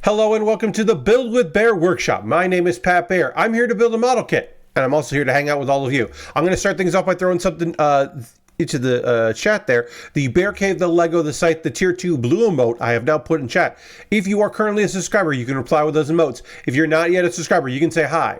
Hello and welcome to the Build with Bear workshop. My name is Pat Bear. I'm here to build a model kit, and I'm also here to hang out with all of you. I'm going to start things off by throwing something into the chat there. The Bear Cave, the Lego, the site, the Tier 2 blue emote I have now put in chat. If you are currently a subscriber, you can reply with those emotes. If you're not yet a subscriber, you can say hi.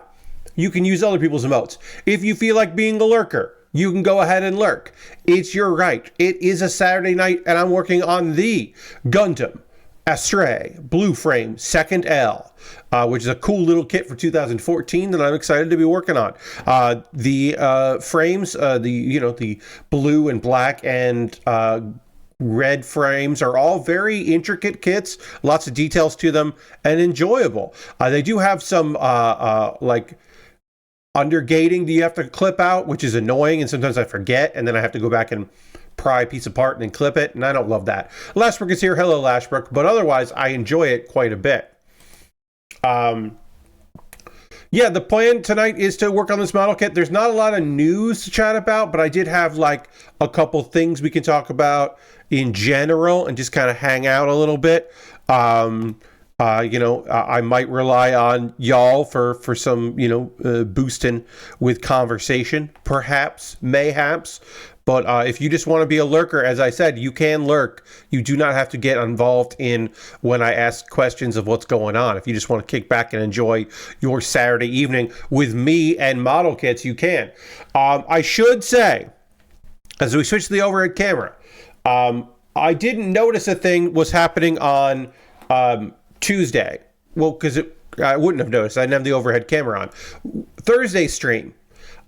You can use other people's emotes. If you feel like being a lurker, you can go ahead and lurk. It's your right. It is a Saturday night, and I'm working on the Gundam Astray Blue Frame 2nd L, which is a cool little kit for 2014 that I'm excited to be working on. The frames, the blue and black and red frames are all very intricate kits, lots of details to them, and enjoyable. They do have some like undergating that you have to clip out, which is annoying, and sometimes I forget, and then I have to go back and pry a piece apart and then clip it, and I don't love that. Lashbrook is here. Hello, Lashbrook. But otherwise, I enjoy it quite a bit. Yeah, the plan tonight is to work on this model kit. There's not a lot of news to chat about, but I did have like a couple things we can talk about in general and just kind of hang out a little bit. I might rely on y'all for some, boosting with conversation, perhaps, mayhaps. But if you just want to be a lurker, as I said, you can lurk. You do not have to get involved in when I ask questions of what's going on. If you just want to kick back and enjoy your Saturday evening with me and model kits, you can. I should say, as we switch to the overhead camera, I didn't notice a thing was happening on Tuesday. Well, because I wouldn't have noticed. I didn't have the overhead camera on. Thursday stream,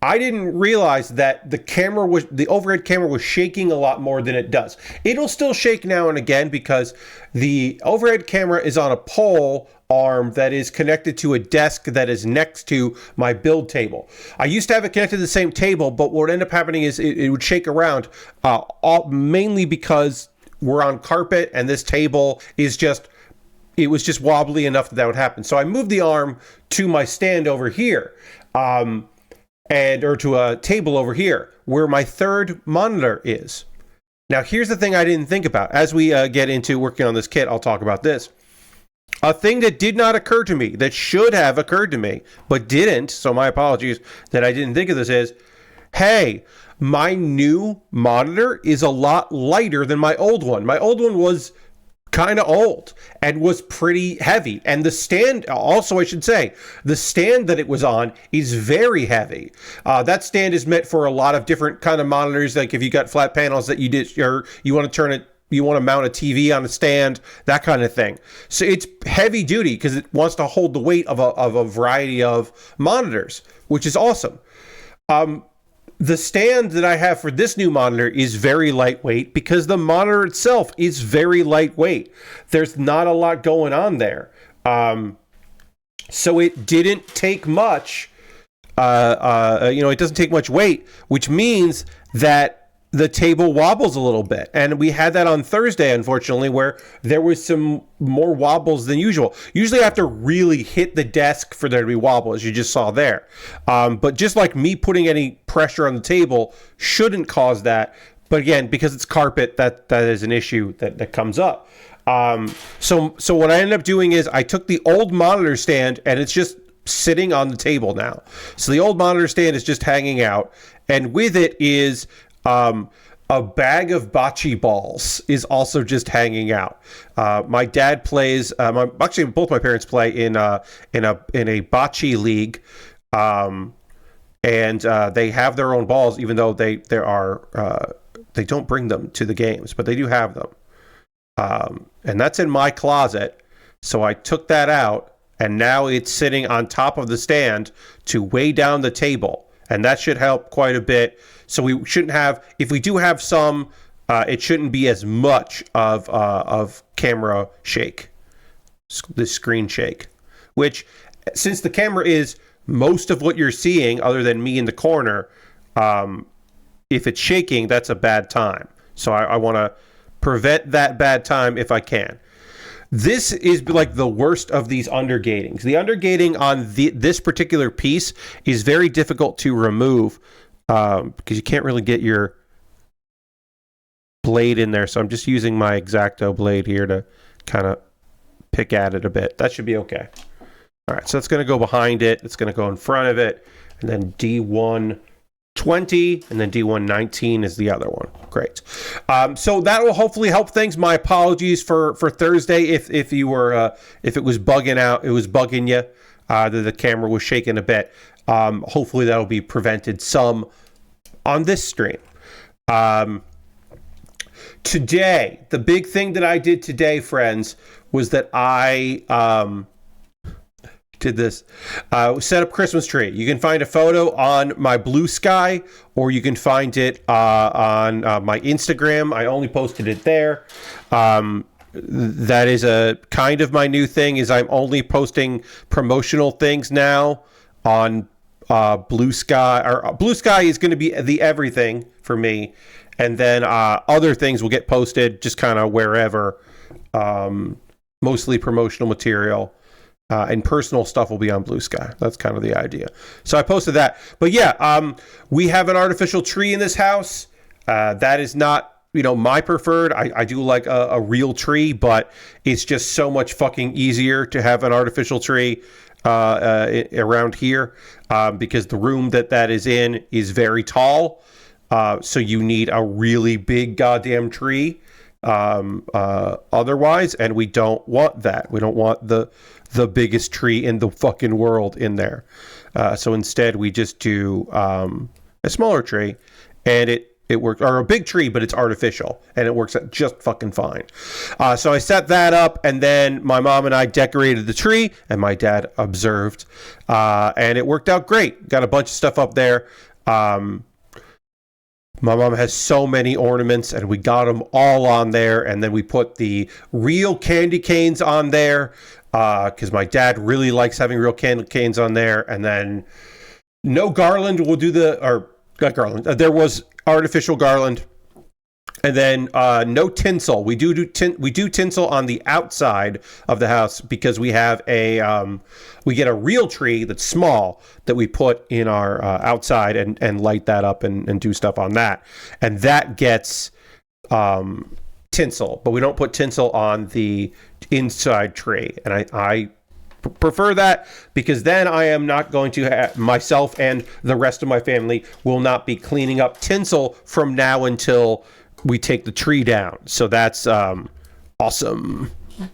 I didn't realize that the overhead camera was shaking a lot more than it does. It'll still shake now and again because the overhead camera is on a pole arm that is connected to a desk that is next to my build table. I used to have it connected to the same table, but what would end up happening is it would shake around, mainly because we're on carpet and this table is it was just wobbly enough that would happen. So I moved the arm to my stand over here. Or to a table over here where my third monitor is. Now, here's the thing I didn't think about. As we get into working on this kit, I'll talk about this. A thing that did not occur to me, that should have occurred to me, but didn't, so my apologies that I didn't think of this, is, hey, my new monitor is a lot lighter than my old one. My old one was kind of old and was pretty heavy, and the stand also, I should say, the stand that it was on is very heavy. That stand is meant for a lot of different kind of monitors, like if you got flat panels that you want to mount a TV on a stand, that kind of thing. So it's heavy duty because it wants to hold the weight of a variety of monitors, which is awesome. The stand that I have for this new monitor is very lightweight because the monitor itself is very lightweight. There's not a lot going on there. So it didn't take much, it doesn't take much weight, which means that the table wobbles a little bit. And we had that on Thursday, unfortunately, where there was some more wobbles than usual. Usually I have to really hit the desk for there to be wobble, as you just saw there. But just like me putting any pressure on the table shouldn't cause that. But again, because it's carpet, that is an issue that comes up. So what I ended up doing is I took the old monitor stand and it's just sitting on the table now. So the old monitor stand is just hanging out. And with it is a bag of bocce balls is also just hanging out. My dad plays. Actually, both my parents play in a bocce league, and they have their own balls, even though they don't bring them to the games, but they do have them. And that's in my closet. So I took that out, and now it's sitting on top of the stand to weigh down the table, and that should help quite a bit. So we shouldn't have, if we do have some, it shouldn't be as much of camera shake, the screen shake, which since the camera is most of what you're seeing other than me in the corner, if it's shaking, that's a bad time. So I want to prevent that bad time if I can. This is like the worst of these undergatings. The undergating on this particular piece is very difficult to remove. Because you can't really get your blade in there. So I'm just using my X-Acto blade here to kind of pick at it a bit. That should be okay. All right, so it's going to go behind it. It's going to go in front of it. And then D120 and then D119 is the other one. Great. So that will hopefully help things. My apologies for Thursday if you were if it was bugging out, it was bugging you. The camera was shaking a bit. Hopefully that'll be prevented some on this stream. Today, the big thing that I did today, friends, was that I did this. Set up Christmas tree. You can find a photo on my Blue Sky, or you can find it on my Instagram. I only posted it there. That is a kind of my new thing, is I'm only posting promotional things now on Blue Sky. Or Blue Sky is going to be the everything for me, and then other things will get posted just kind of wherever. Mostly promotional material. And personal stuff will be on Blue Sky. That's kind of the idea. So I posted that. But yeah, we have an artificial tree in this house. That is not, my preferred. I do like a real tree, but it's just so much fucking easier to have an artificial tree around here because the room that is in is very tall. So you need a really big goddamn tree otherwise, and we don't want that. We don't want the biggest tree in the fucking world in there. So instead we just do a smaller tree, and it works, or a big tree, but it's artificial, and it works out just fucking fine. So I set that up, and then my mom and I decorated the tree, and my dad observed, and it worked out great. Got a bunch of stuff up there. My mom has so many ornaments, and we got them all on there, and then we put the real candy canes on there because my dad really likes having real candy canes on there. And then no garland. We'll do not garland. There was artificial garland, and then no tinsel. We do tinsel on the outside of the house because we have we get a real tree that's small that we put in our outside and light that up and do stuff on that, and that gets tinsel, but we don't put tinsel on the inside tree, and I prefer that because then I am not going to myself and the rest of my family will not be cleaning up tinsel from now until we take the tree down. So that's awesome.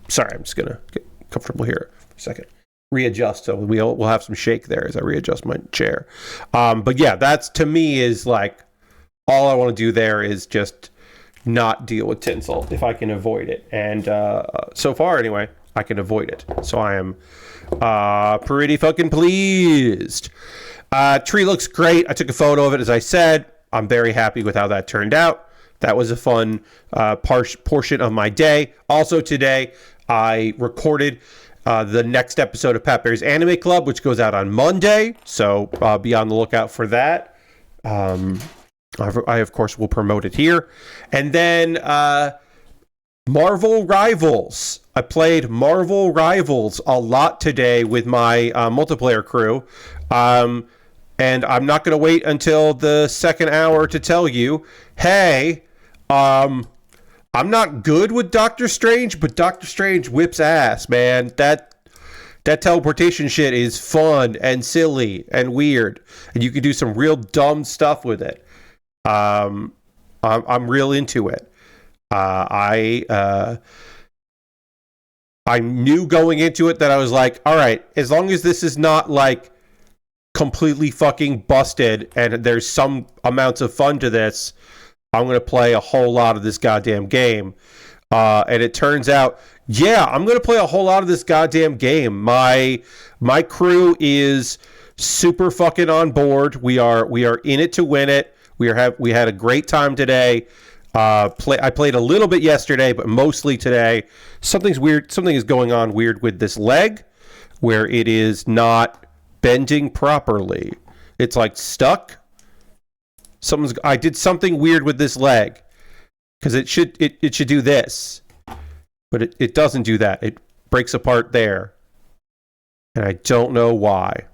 Sorry, I'm just gonna get comfortable here for a second. Readjust, so we'll have some shake there as I readjust my chair. But yeah, that's, to me, is like all I want to do there is just not deal with tinsel if I can avoid it. And so far anyway, I can avoid it. So I am pretty fucking pleased. Tree looks great. I took a photo of it, as I said. I'm very happy with how that turned out. That was a fun portion of my day. Also today, I recorded the next episode of Pat Bear's Anime Club, which goes out on Monday. So be on the lookout for that. I, of course, will promote it here. And then Marvel Rivals. I played Marvel Rivals a lot today with my multiplayer crew. And I'm not going to wait until the second hour to tell you, hey, I'm not good with Doctor Strange, but Doctor Strange whips ass, man. That teleportation shit is fun and silly and weird, and you can do some real dumb stuff with it. I'm real into it. I knew going into it that I was like, all right, as long as this is not like completely fucking busted and there's some amounts of fun to this, I'm going to play a whole lot of this goddamn game. And it turns out, yeah, I'm going to play a whole lot of this goddamn game. My crew is super fucking on board. We are in it to win it. We had a great time today. I played a little bit yesterday, but mostly today. Something is going on weird with this leg where it is not bending properly. It's like stuck. I did something weird with this leg because it should do this, but it doesn't do that. It breaks apart there, and I don't know why.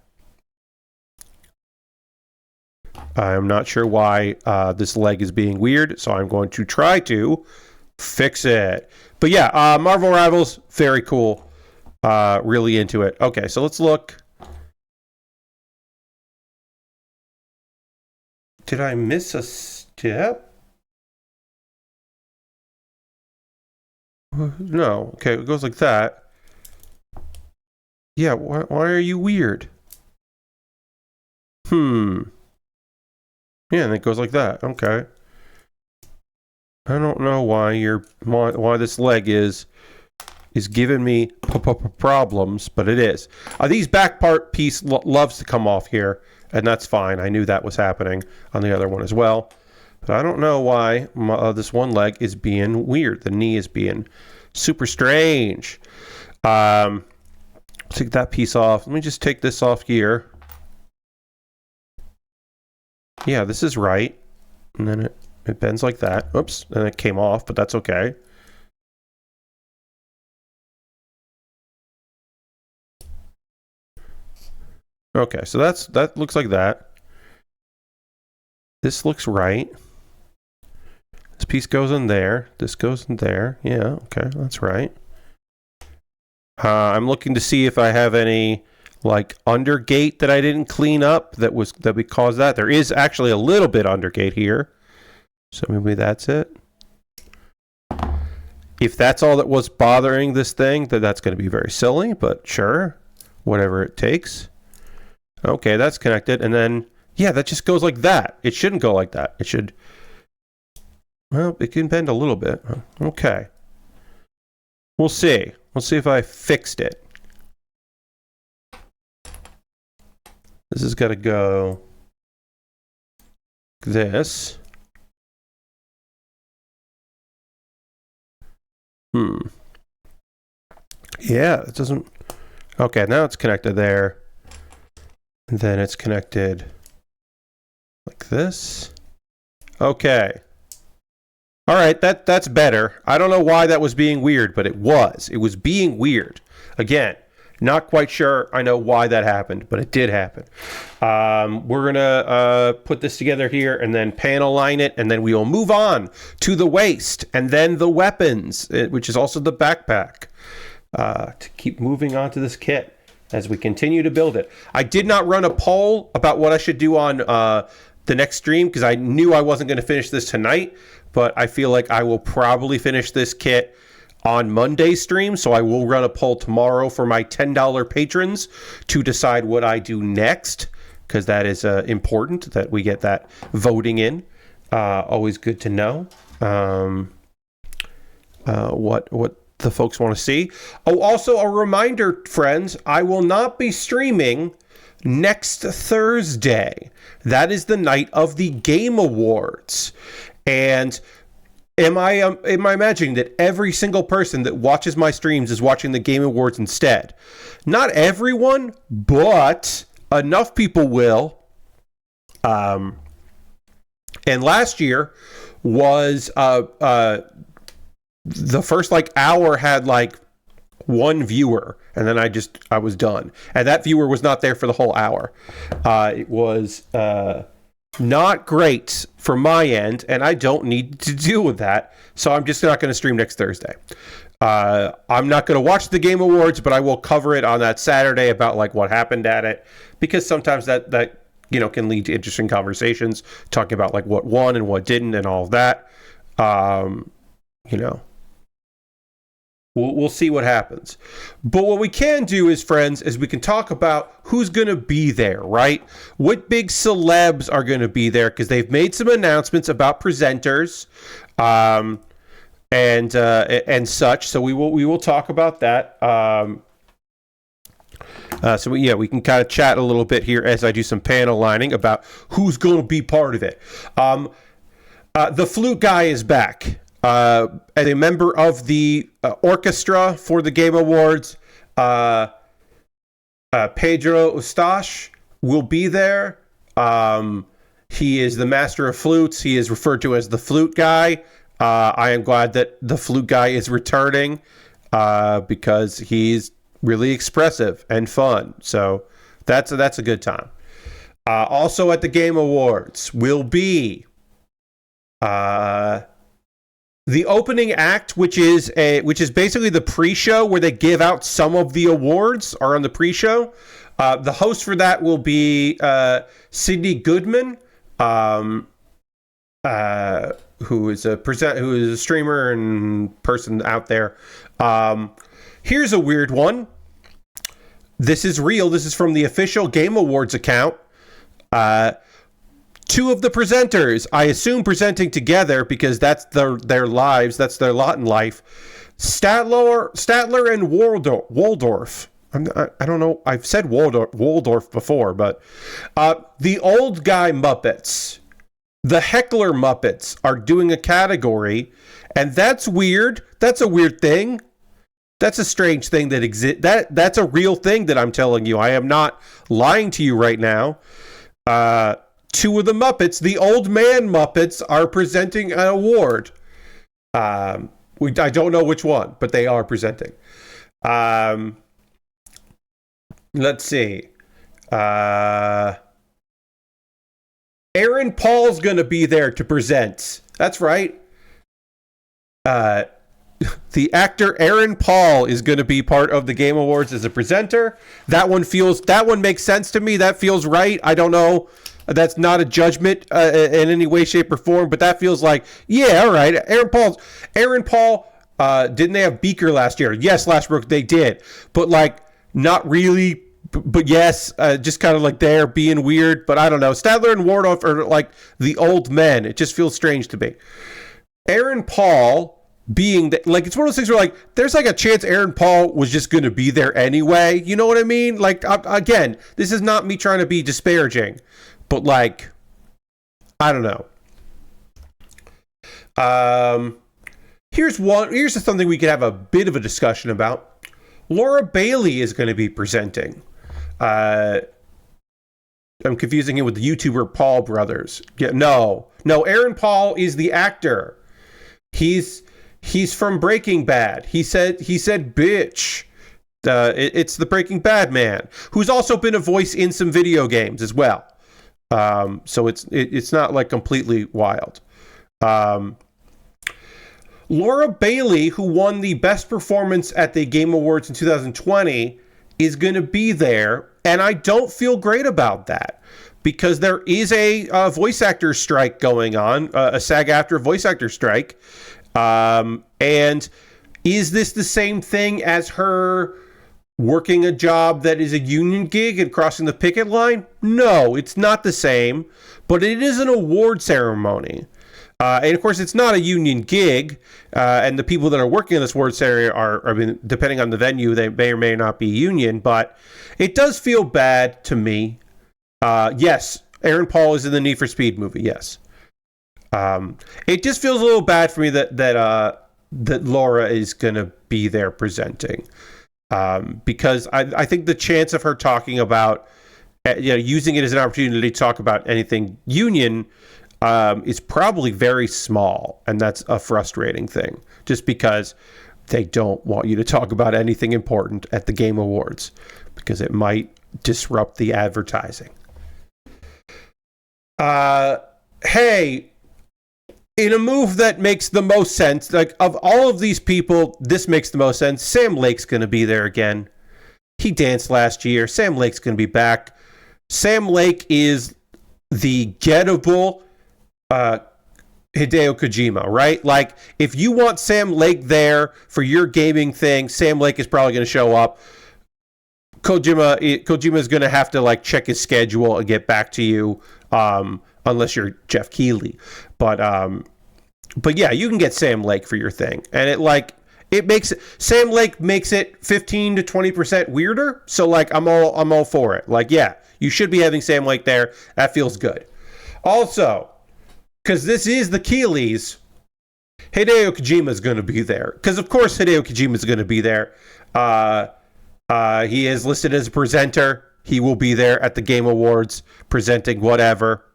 I'm not sure why this leg is being weird, so I'm going to try to fix it. But yeah, Marvel Rivals, very cool. really into it. Okay, so let's look. Did I miss a step? No. Okay, it goes like that. Yeah, why are you weird? Yeah, and it goes like that. Okay. I don't know why this leg is giving me problems, but it is. These back part piece loves to come off here, and that's fine. I knew that was happening on the other one as well. But I don't know why this one leg is being weird. The knee is being super strange. Take that piece off. Let me just take this off here. Yeah, this is right. And then it bends like that. Oops, and it came off, but that's okay. Okay, so that looks like that. This looks right. This piece goes in there. This goes in there. Yeah, okay, that's right. I'm looking to see if I have any like undergate that I didn't clean up that would cause that. There is actually a little bit undergate here. So maybe that's it. If that's all that was bothering this thing, then that's going to be very silly, but sure. Whatever it takes. Okay, that's connected. And then, yeah, that just goes like that. It shouldn't go like that. It should... Well, it can bend a little bit. Okay. We'll see. We'll see if I fixed it. This has got to go... this. Yeah, it doesn't... Okay, now it's connected there. And then it's connected like this. Okay. All right, that's better. I don't know why that was being weird, but it was. It was being weird. Again, not quite sure I know why that happened, but it did happen. We're going to put this together here and then panel line it, and then we will move on to the waist and then the weapons, which is also the backpack, to keep moving on to this kit as we continue to build it. I did not run a poll about what I should do on the next stream because I knew I wasn't going to finish this tonight, but I feel like I will probably finish this kit on Monday's stream, so I will run a poll tomorrow for my $10 patrons to decide what I do next, because that is important that we get that voting in. Always good to know what the folks want to see. Oh, also a reminder, friends, I will not be streaming next Thursday. That is the night of the Game Awards. And am I imagining that every single person that watches my streams is watching the Game Awards instead? Not everyone, but enough people will. And last year was the first like hour had like one viewer, and then I was done, and that viewer was not there for the whole hour. It was not great from my end, and I don't need to deal with that, so I'm just not going to stream next Thursday. I'm not going to watch the Game Awards, but I will cover it on that Saturday about like what happened at it, because sometimes that can lead to interesting conversations, talking about like what won and what didn't and all of that. We'll see what happens. But what we can do is, friends, is we can talk about who's going to be there, right? What big celebs are going to be there, because they've made some announcements about presenters and such. So we will talk about that. We can kind of chat a little bit here as I do some panel lining about who's going to be part of it. The flute guy is back. As a member of the orchestra for the Game Awards, Pedro Eustache will be there. He is the master of flutes. He is referred to as the flute guy. I am glad that the flute guy is returning because he's really expressive and fun. So that's a good time. Also at the Game Awards will be the opening act, which is basically the pre-show where they give out some of the awards, are on the pre-show. The host for that will be Sydney Goodman, who is a streamer and person out there. Here's a weird one. This is real. This is from the official Game Awards account. Two of the presenters, I assume presenting together because that's their lives, that's their lot in life. Statler and Waldorf. I don't know. I've said Waldorf before, but the old guy Muppets, the heckler Muppets, are doing a category, and that's weird. That's a weird thing. That's a strange thing that exists. That's a real thing that I'm telling you. I am not lying to you right now. Two of the Muppets, the old man Muppets, are presenting an award. I don't know which one, but they are presenting. Let's see. Aaron Paul's going to be there to present. That's right. The actor Aaron Paul is going to be part of the Game Awards as a presenter. That one makes sense to me. That feels right. I don't know. That's not a judgment in any way, shape, or form, but that feels like, yeah, all right. Aaron Paul, didn't they have Beaker last year? Yes, last year they did, but like not really. But yes, just kind of like they're being weird. But I don't know. Statler and Waldorf are like the old men. It just feels strange to me. Aaron Paul being like, it's one of those things where like there's like a chance Aaron Paul was just going to be there anyway. You know what I mean? Like again, this is not me trying to be disparaging. But like, I don't know. Here's something we could have a bit of a discussion about. Laura Bailey is going to be presenting. I'm confusing it with the YouTuber Paul Brothers. Yeah, no. Aaron Paul is the actor. He's from Breaking Bad. He said bitch. It's the Breaking Bad man, who's also been a voice in some video games as well. So it's not like completely wild. Laura Bailey, who won the best performance at the Game Awards in 2020, is going to be there, and I don't feel great about that because there is a voice actor strike going on, a SAG-AFTRA voice actor strike, and is this the same thing as her working a job that is a union gig and crossing the picket line? No, it's not the same, but it is an award ceremony. And of course, it's not a union gig, and the people that are working in this award ceremony I mean, depending on the venue, they may or may not be union, but it does feel bad to me. Yes, Aaron Paul is in the Need for Speed movie, yes. It just feels a little bad for me that Laura is going to be there presenting. Because I think the chance of her talking about, using it as an opportunity to talk about anything union is probably very small, and that's a frustrating thing. Just because they don't want you to talk about anything important at the Game Awards, because it might disrupt the advertising. Hey. In a move that makes the most sense, like of all of these people, this makes the most sense. Sam Lake's going to be there again. He danced last year. Sam Lake's going to be back. Sam Lake is the gettable Hideo Kojima, right? Like, if you want Sam Lake there for your gaming thing, Sam Lake is probably going to show up. Kojima is going to have to like check his schedule and get back to you, unless you're Jeff Keighley. But yeah, you can get Sam Lake for your thing, and Sam Lake makes it 15 to 20% weirder. So like, I'm all for it. Like, yeah, you should be having Sam Lake there. That feels good. Also, because this is the Keighleys, Hideo Kojima is going to be there. Because of course Hideo Kojima is going to be there. He is listed as a presenter. He will be there at the Game Awards presenting whatever.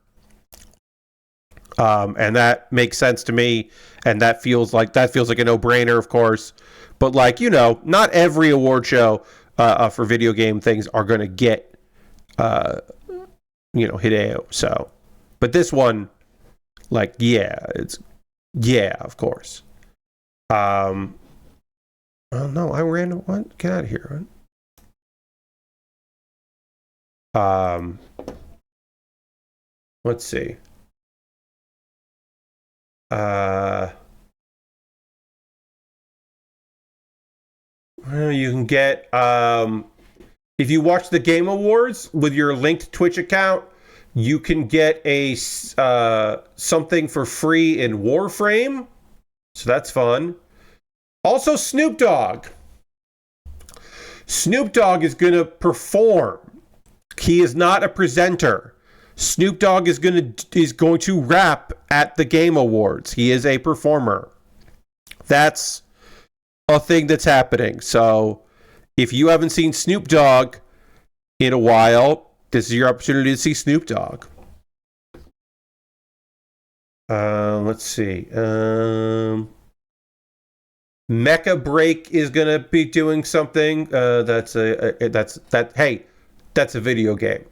And that makes sense to me, and that feels like a no-brainer, of course. But like, not every award show for video game things are going to get Hideo. So, but this one, like, of course. Oh no, I ran what? Get out of here. Let's see. Well, you can get if you watch the Game Awards with your linked Twitch account, you can get a something for free in Warframe, so that's fun. Also, Snoop Dogg. Snoop Dogg is gonna perform. He is not a presenter. Snoop Dogg is going to rap at the Game Awards. He is a performer. That's a thing that's happening. So if you haven't seen Snoop Dogg in a while, this is your opportunity to see Snoop Dogg. Let's see. Mecha Break is going to be doing something. That's a video game.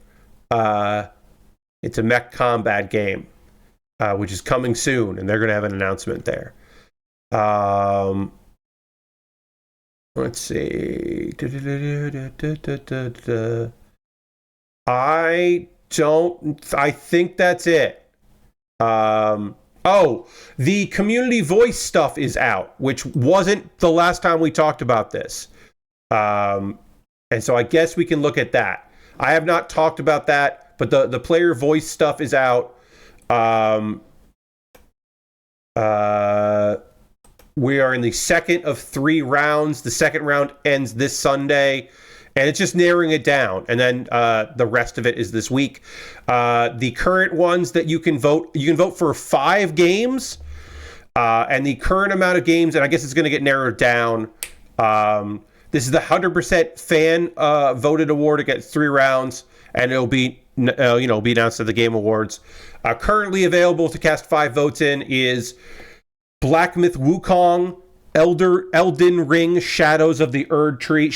It's a mech combat game, which is coming soon, and they're going to have an announcement there. Let's see. I think that's it. The community voice stuff is out, which wasn't the last time we talked about this. And so I guess we can look at that. I have not talked about that, but the player voice stuff is out. We are in the second of 3 rounds. The second round ends this Sunday, and it's just narrowing it down. And then the rest of it is this week. The current ones that you can vote for 5 games, and the current amount of games, and I guess it's going to get narrowed down. This is the 100% fan voted award. It gets 3 rounds, and it'll be be announced at the Game Awards. Currently available to cast 5 votes in is Black Myth Wukong, Elden Ring, Shadow of the Erd Tree.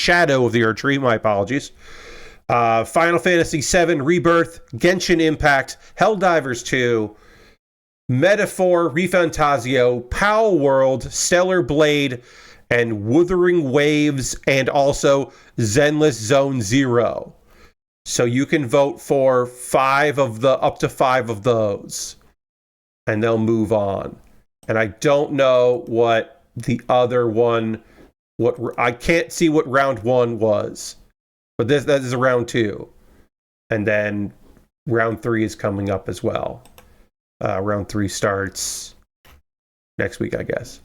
My apologies. Final Fantasy VII Rebirth, Genshin Impact, Helldivers 2, Metaphor, Refantasio, Pow World, Stellar Blade, and Wuthering Waves, and also Zenless Zone Zero. So you can vote for up to 5 of those, and they'll move on. And I don't know what the other one, I can't see what round 1 was, but that is a round 2, and then round 3 is coming up as well. Round 3 starts next week, I guess.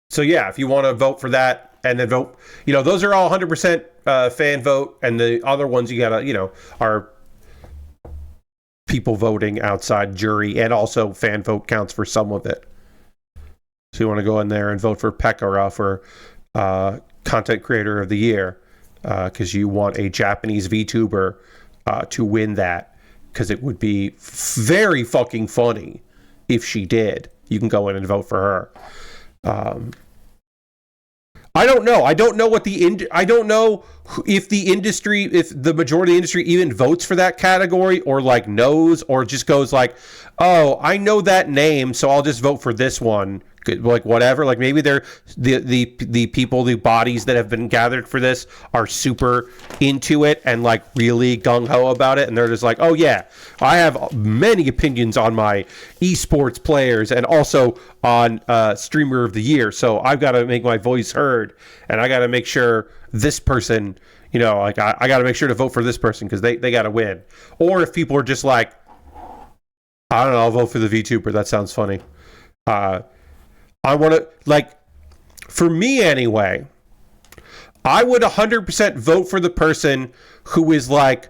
So yeah, if you want to vote for that, and then vote, those are all 100% fan vote, and the other ones you gotta, are people voting outside jury, and also fan vote counts for some of it. So you want to go in there and vote for Pekara for Content Creator of the Year, because you want a Japanese VTuber to win that, because it would be very fucking funny if she did. You can go in and vote for her. I don't know. I don't know I don't know if the majority of the industry even votes for that category, or knows, or just goes oh, I know that name, so I'll just vote for this one. Whatever. Maybe they're the people, the bodies that have been gathered for this are super into it and really gung-ho about it, and they're just oh yeah, I have many opinions on my esports players and also on streamer of the year, so I've got to make my voice heard, and I got to make sure this person, I got to make sure to vote for this person because they got to win. Or if people are just I don't know, I'll vote for the VTuber, that sounds funny. I want to, for me anyway, I would 100% vote for the person who is how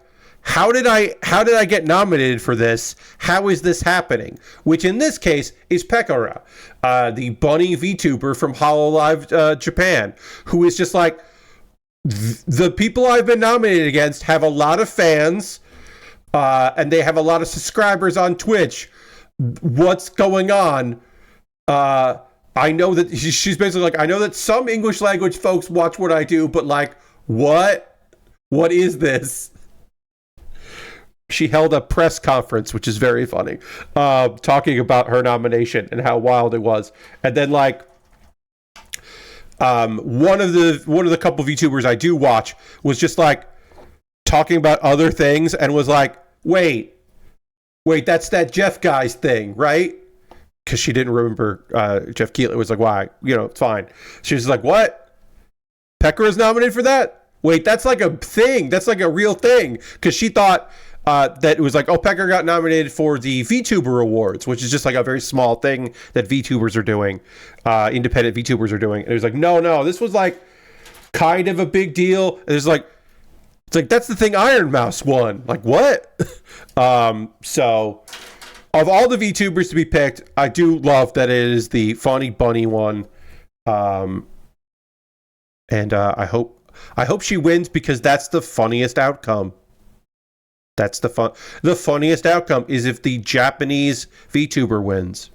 did I get nominated for this? How is this happening? Which in this case is Pekara, the bunny VTuber from HoloLive Japan, who is just the people I've been nominated against have a lot of fans, and they have a lot of subscribers on Twitch. What's going on? I know that she's basically I know that some English language folks watch what I do, but what is this? she held a press conference, which is very funny, talking about her nomination and how wild it was. And then like one of the couple VTubers I do watch was just like talking about other things and was like, wait, that's that Jeff guy's thing, right? Because she didn't remember Jeff Keighley. Was like, why? It's fine. She was like, what? Pecker is nominated for that? Wait, that's like a thing. That's like a real thing. Because she thought that it was like, oh, Pecker got nominated for the VTuber Awards, which is just like a very small thing that VTubers are doing, independent VTubers are doing. And it was like, no, this was like kind of a big deal. And it's like that's the thing Iron Mouse won. Like what? So of all the VTubers to be picked, I do love that it is the Funny Bunny one. And I hope she wins because that's the funniest outcome. That's the funniest outcome is if the Japanese VTuber wins.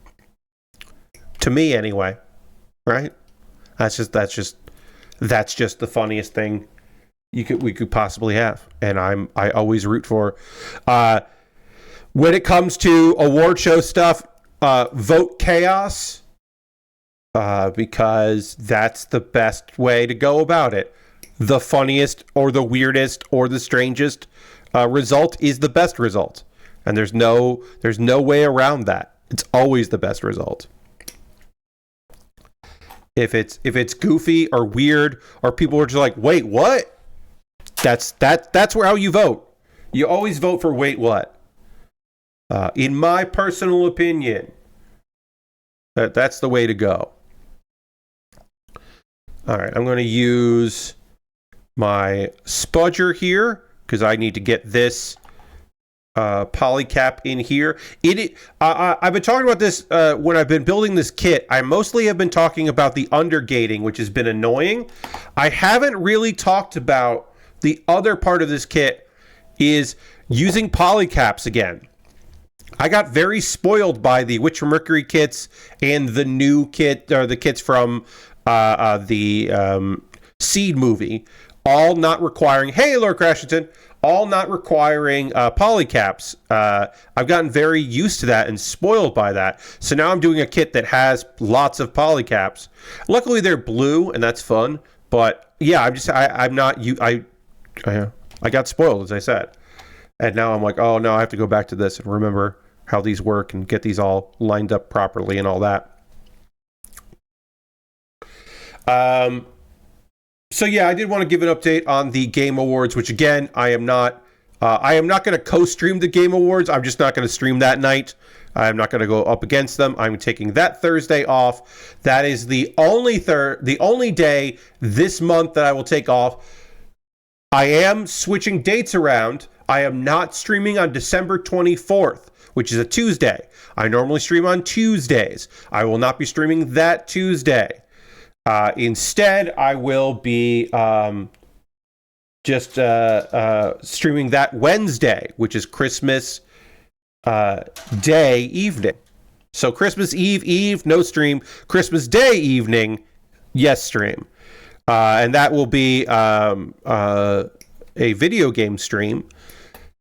To me anyway. Right? That's just the funniest thing we could possibly have. And I always root for when it comes to award show stuff, vote chaos. Because that's the best way to go about it. The funniest or the weirdest or the strangest result is the best result. And there's no way around that. It's always the best result. If it's goofy or weird or people are just like, wait, what? That's how you vote. You always vote for wait, what? In my personal opinion, that's the way to go. All right, I'm going to use my spudger here because I need to get this polycap in here. I've been talking about this when I've been building this kit. I mostly have been talking about the undergating, which has been annoying. I haven't really talked about the other part of this kit is using polycaps again. I got very spoiled by the Witch from Mercury kits and the new kit, or the kits from the Seed movie, all not requiring, hey, Lord Crashington, all not requiring polycaps. I've gotten very used to that and spoiled by that. So now I'm doing a kit that has lots of polycaps. Luckily, they're blue, and that's fun. But yeah, I got spoiled, as I said. And now I'm like, oh no, I have to go back to this and remember how these work and get these all lined up properly and all that. So yeah, I did want to give an update on the Game Awards, which again, I am not going to co-stream the Game Awards. I'm just not going to stream that night. I'm not going to go up against them. I'm taking that Thursday off. That is the only day this month that I will take off. I am switching dates around. I am not streaming on December 24th, which is a Tuesday. I normally stream on Tuesdays. I will not be streaming that Tuesday. Instead, I will be just streaming that Wednesday, which is Christmas Day evening. So Christmas Eve, no stream. Christmas Day evening, yes, stream. And that will be a video game stream.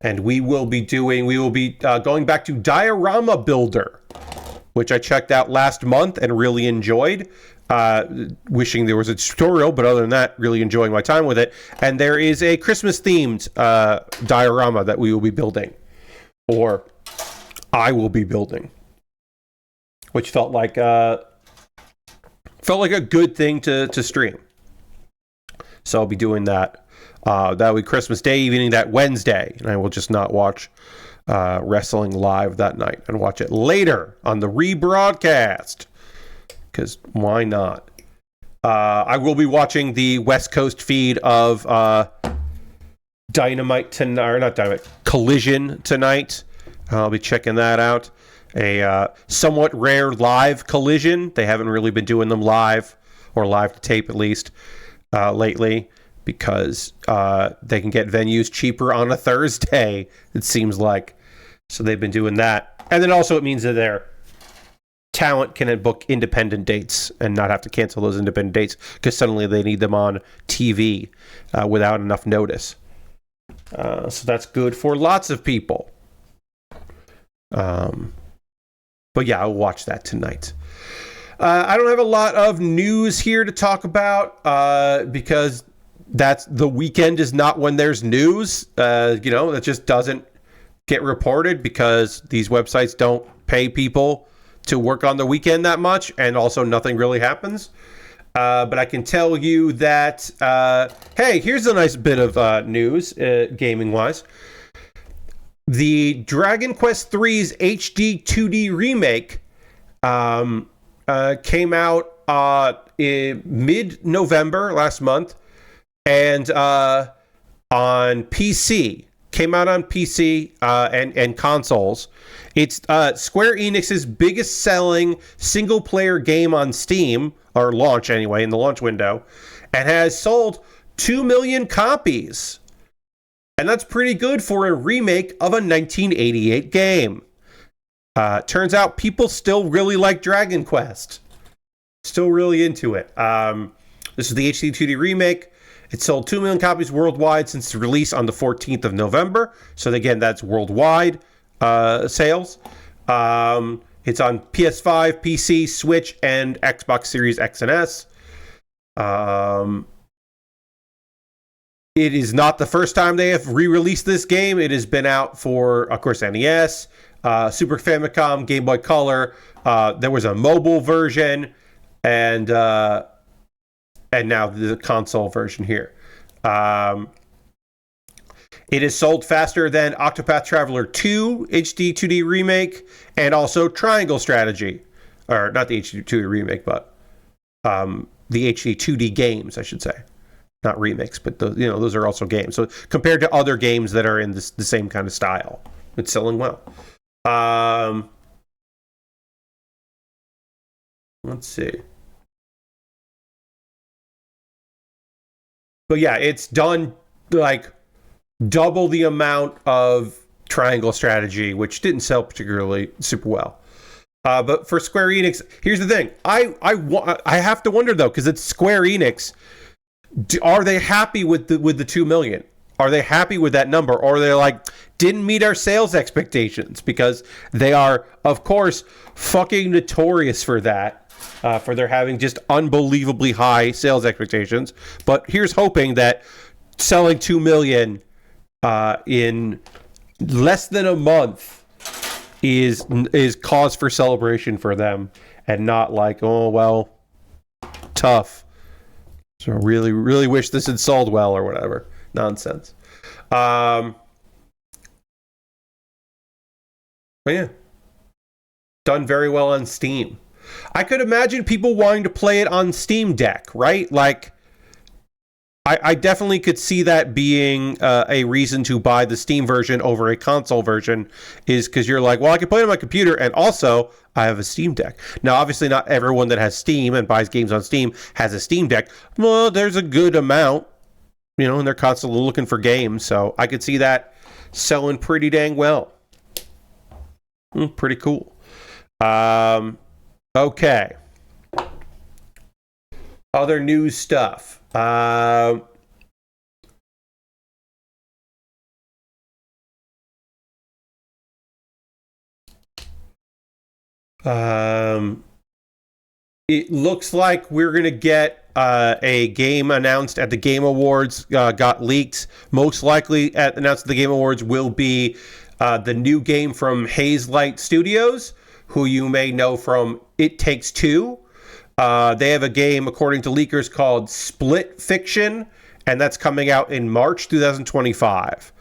And we will be going back to Diorama Builder, which I checked out last month and really enjoyed. Wishing there was a tutorial, but other than that, really enjoying my time with it. And there is a Christmas-themed diorama that we will be building, or I will be building, which felt like a good thing to stream. So I'll be doing that. That'll be Christmas Day evening, that Wednesday, and I will just not watch wrestling live that night and watch it later on the rebroadcast. Because why not? I will be watching the West Coast feed of Dynamite tonight, or not Dynamite, Collision tonight. I'll be checking that out. A somewhat rare live Collision. They haven't really been doing them live, or live to tape at least, lately, because they can get venues cheaper on a Thursday, it seems like. So they've been doing that. And then also it means that they're talent can book independent dates and not have to cancel those independent dates because suddenly they need them on TV without enough notice. So that's good for lots of people. But yeah, I'll watch that tonight. I don't have a lot of news here to talk about because that's the weekend is not when there's news. That just doesn't get reported because these websites don't pay people to work on the weekend that much, and also nothing really happens. But I can tell you that, hey, here's a nice bit of news, gaming-wise. The Dragon Quest III's HD 2D remake came out in mid-November last month, and on PC. Came out on PC and consoles. It's Square Enix's biggest selling single-player game on Steam, or launch anyway, in the launch window, and has sold 2 million copies. And that's pretty good for a remake of a 1988 game. Turns out people still really like Dragon Quest. Still really into it. This is the HD 2D remake. It sold 2 million copies worldwide since the release on the 14th of November. So again, that's worldwide sales. It's on PS5, PC, Switch, and Xbox Series X and S. It is not the first time they have re-released this game. It has been out for, of course, NES, Super Famicom, Game Boy Color. There was a mobile version, and now the console version here. It is sold faster than Octopath Traveler 2 HD 2D remake, and also Triangle Strategy, or not the HD 2D remake, but the HD 2D games, I should say, not remakes, but those are also games. So compared to other games that are in the same kind of style, it's selling well. Let's see. But yeah, it's done like double the amount of Triangle Strategy, which didn't sell particularly super well. But for Square Enix, here's the thing. I have to wonder though, because it's Square Enix. Are they happy with the 2 million? Are they happy with that number, or are they like, didn't meet our sales expectations? Because they are, of course, fucking notorious for that, for their having just unbelievably high sales expectations. But here's hoping that selling 2 million in less than a month is cause for celebration for them, and not like, oh well, tough. So really, really wish this had sold well or whatever. Nonsense. But yeah. Done very well on Steam. I could imagine people wanting to play it on Steam Deck, right? Like, I definitely could see that being a reason to buy the Steam version over a console version, is because you're like, well, I can play it on my computer, and also I have a Steam Deck. Now, obviously, not everyone that has Steam and buys games on Steam has a Steam Deck. Well, there's a good amount, and they're constantly looking for games, so I could see that selling pretty dang well. Pretty cool. Okay. Other news stuff. It looks like we're going to get a game announced at the Game Awards, got leaked. Most likely announced at the Game Awards will be the new game from Hazelight Studios, who you may know from It Takes Two. They have a game, according to leakers, called Split Fiction, and that's coming out in March 2025.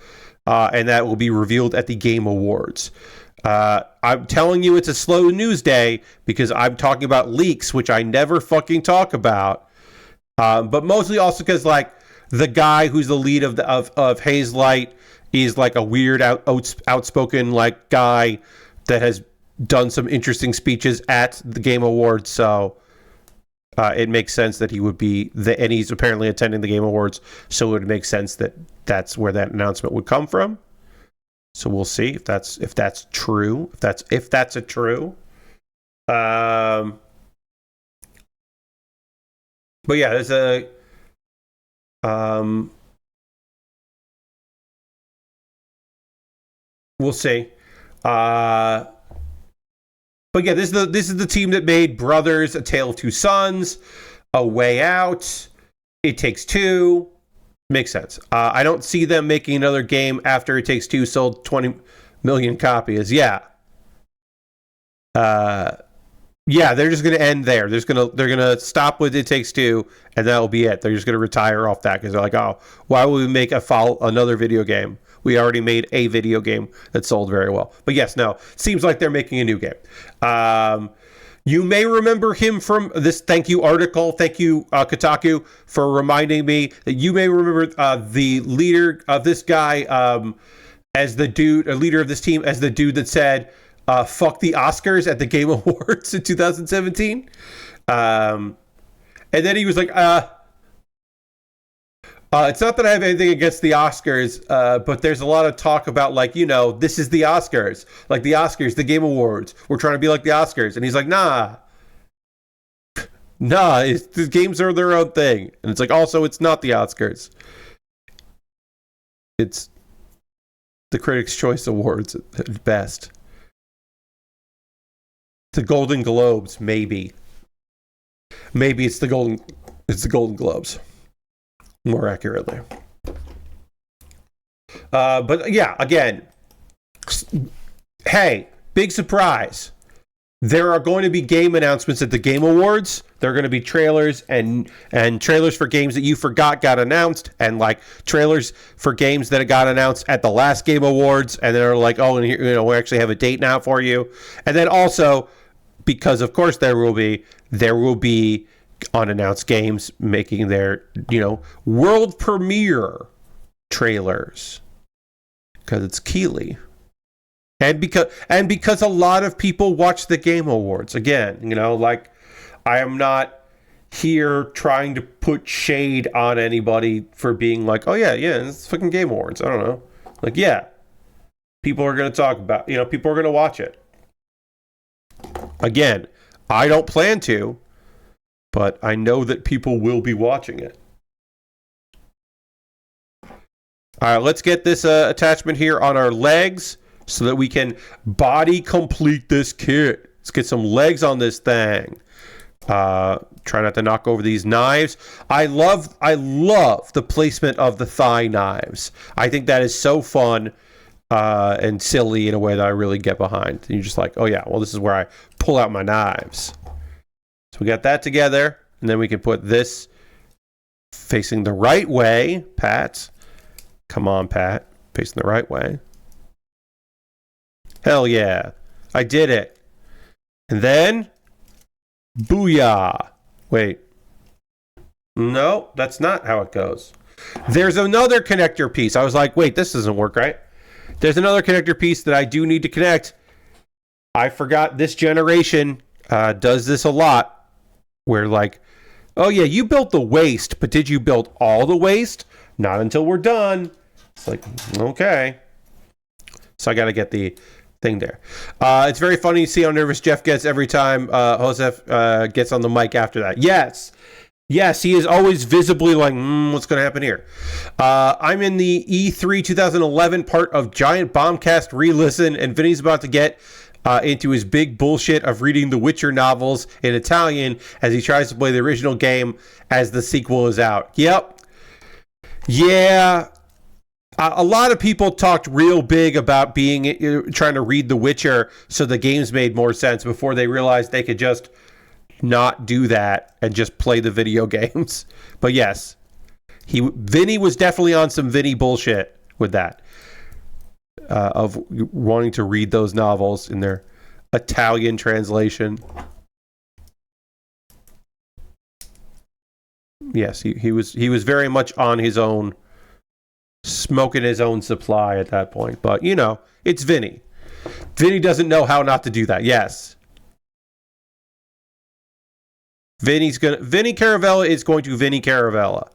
And that will be revealed at the Game Awards. I'm telling you it's a slow news day because I'm talking about leaks, which I never fucking talk about. But mostly also because, like, the guy who's the lead of Hazelight is like a weird outspoken like guy that has done some interesting speeches at the Game Awards, so it makes sense that he would be and he's apparently attending the Game Awards, so it would make sense that that's where that announcement would come from. So we'll see if that's true. If that's a true. But yeah, there's a We'll see. But yeah, this is the team that made Brothers: A Tale of Two Sons, A Way Out, It Takes Two. Makes sense. I don't see them making another game after It Takes Two sold 20 million copies. Yeah. Yeah, they're just going to end there. They're going to stop with It Takes Two, and that'll be it. They're just going to retire off that because they're like, oh, why would we make another video game? We already made a video game that sold very well. But yes, no, seems like they're making a new game. You may remember him from this. Thank you, article. Thank you, Kotaku, for reminding me that you may remember the leader of this guy as the dude, a leader of this team, as the dude that said, fuck the Oscars at the Game Awards in 2017. And then he was like, it's not that I have anything against the Oscars, but there's a lot of talk about, like, you know, this is the Oscars. Like the Oscars, the Game Awards. We're trying to be like the Oscars. And he's like, nah, the games are their own thing. And it's like, also, it's not the Oscars. It's the Critics' Choice Awards at best. The Golden Globes, maybe. Maybe it's the Golden Globes. More accurately. But yeah, again, hey, big surprise. There are going to be game announcements at the Game Awards. There are going to be trailers and trailers for games that you forgot got announced, and like trailers for games that got announced at the last Game Awards, and they're like, oh, and here, you know, we actually have a date now for you. And then also, because of course there will be unannounced games making their, you know, world premiere trailers because it's Keighley, and because a lot of people watch the Game Awards. Again, you know, like, I am not here trying to put shade on anybody for being like, oh yeah, it's fucking Game Awards. I don't know, like, yeah, people are going to talk about, you know, people are going to watch it. Again, I don't plan to, but I know that people will be watching it. All right, let's get this attachment here on our legs so that we can body complete this kit. Let's get some legs on this thing. Try not to knock over these knives. I love the placement of the thigh knives. I think that is so fun and silly in a way that I really get behind. And you're just like, oh yeah, well, this is where I pull out my knives. So we got that together, and then we can put this facing the right way. Pat, come on, Pat, facing the right way. Hell yeah, I did it. And then, booyah. Wait, no, that's not how it goes. There's another connector piece. I was like, wait, this doesn't work right. There's another connector piece that I do need to connect. I forgot this generation does this a lot. Where like, oh yeah, you built the waist, but did you build all the waist? Not until we're done. It's like, okay. So I got to get the thing there. It's very funny to see how nervous Jeff gets every time Josef gets on the mic after that. Yes, he is always visibly like, what's going to happen here? I'm in the E3 2011 part of Giant Bombcast re-listen, and Vinny's about to get into his big bullshit of reading the Witcher novels in Italian as he tries to play the original game as the sequel is out. Yep. Yeah. A lot of people talked real big about trying to read The Witcher so the games made more sense before they realized they could just not do that and just play the video games. But yes, Vinny was definitely on some Vinny bullshit with that. Of wanting to read those novels in their Italian translation. Yes, he was very much on his own, smoking his own supply at that point. But, you know, it's Vinny. Vinny doesn't know how not to do that. Yes. Vinny Caravella is going to Vinny Caravella.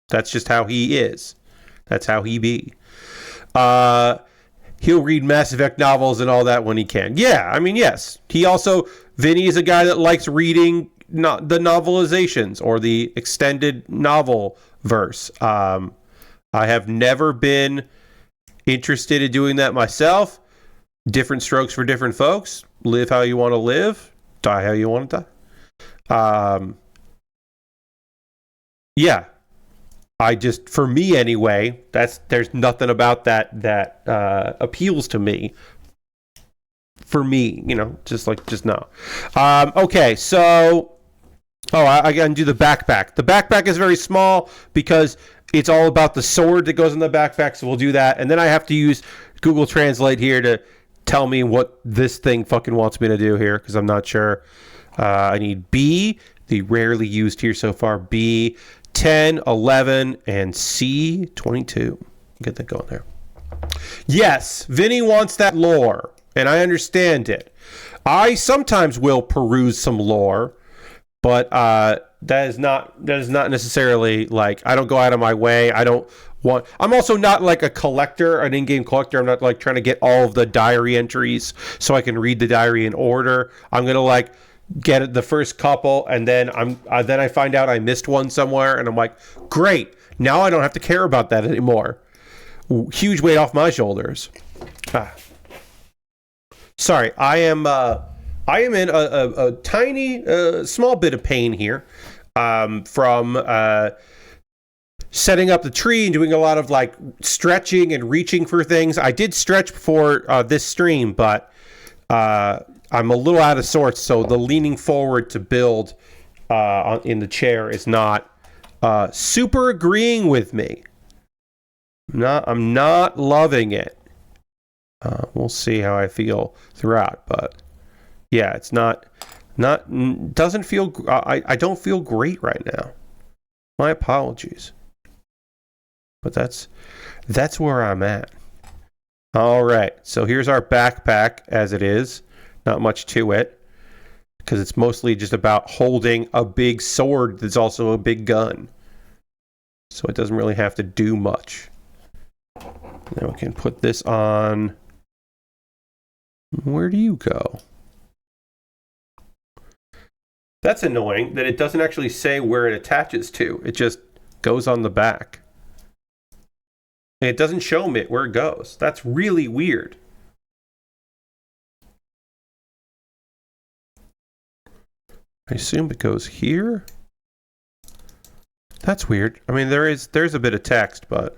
That's just how he is. That's how he be. He'll read Mass Effect novels and all that when he can. Yeah, I mean, yes. Vinny is a guy that likes reading the novelizations or the extended novel verse. I have never been interested in doing that myself. Different strokes for different folks. Live how you want to live. Die how you want to die. Yeah. For me anyway, there's nothing about that appeals to me. For me, just no. Okay, so I gotta do the backpack. The backpack is very small because it's all about the sword that goes in the backpack, so we'll do that. And then I have to use Google Translate here to tell me what this thing fucking wants me to do here, because I'm not sure. I need B, the rarely used here so far, B, 10, 11, and C, 22. Get that going there. Yes, Vinny wants that lore, and I understand it. I sometimes will peruse some lore, but that is not necessarily like, I don't go out of my way. I'm also not like a collector, an in-game collector. I'm not like trying to get all of the diary entries so I can read the diary in order. I'm gonna like get the first couple, and then I find out I missed one somewhere, and I'm like, great, now I don't have to care about that anymore. Huge weight off my shoulders. Sorry, I am in a tiny, small bit of pain here from setting up the tree and doing a lot of like stretching and reaching for things. I did stretch before this stream, but I'm a little out of sorts, so the leaning forward to build in the chair is not super agreeing with me. I'm not loving it. We'll see how I feel throughout, but yeah, it's doesn't feel. I don't feel great right now. My apologies, but that's where I'm at. All right, so here's our backpack as it is. Not much to it, because it's mostly just about holding a big sword that's also a big gun. So it doesn't really have to do much. Now we can put this on. Where do you go? That's annoying that it doesn't actually say where it attaches to. It just goes on the back. And it doesn't show me where it goes. That's really weird. I assume it goes here. That's weird. I mean, there's a bit of text, but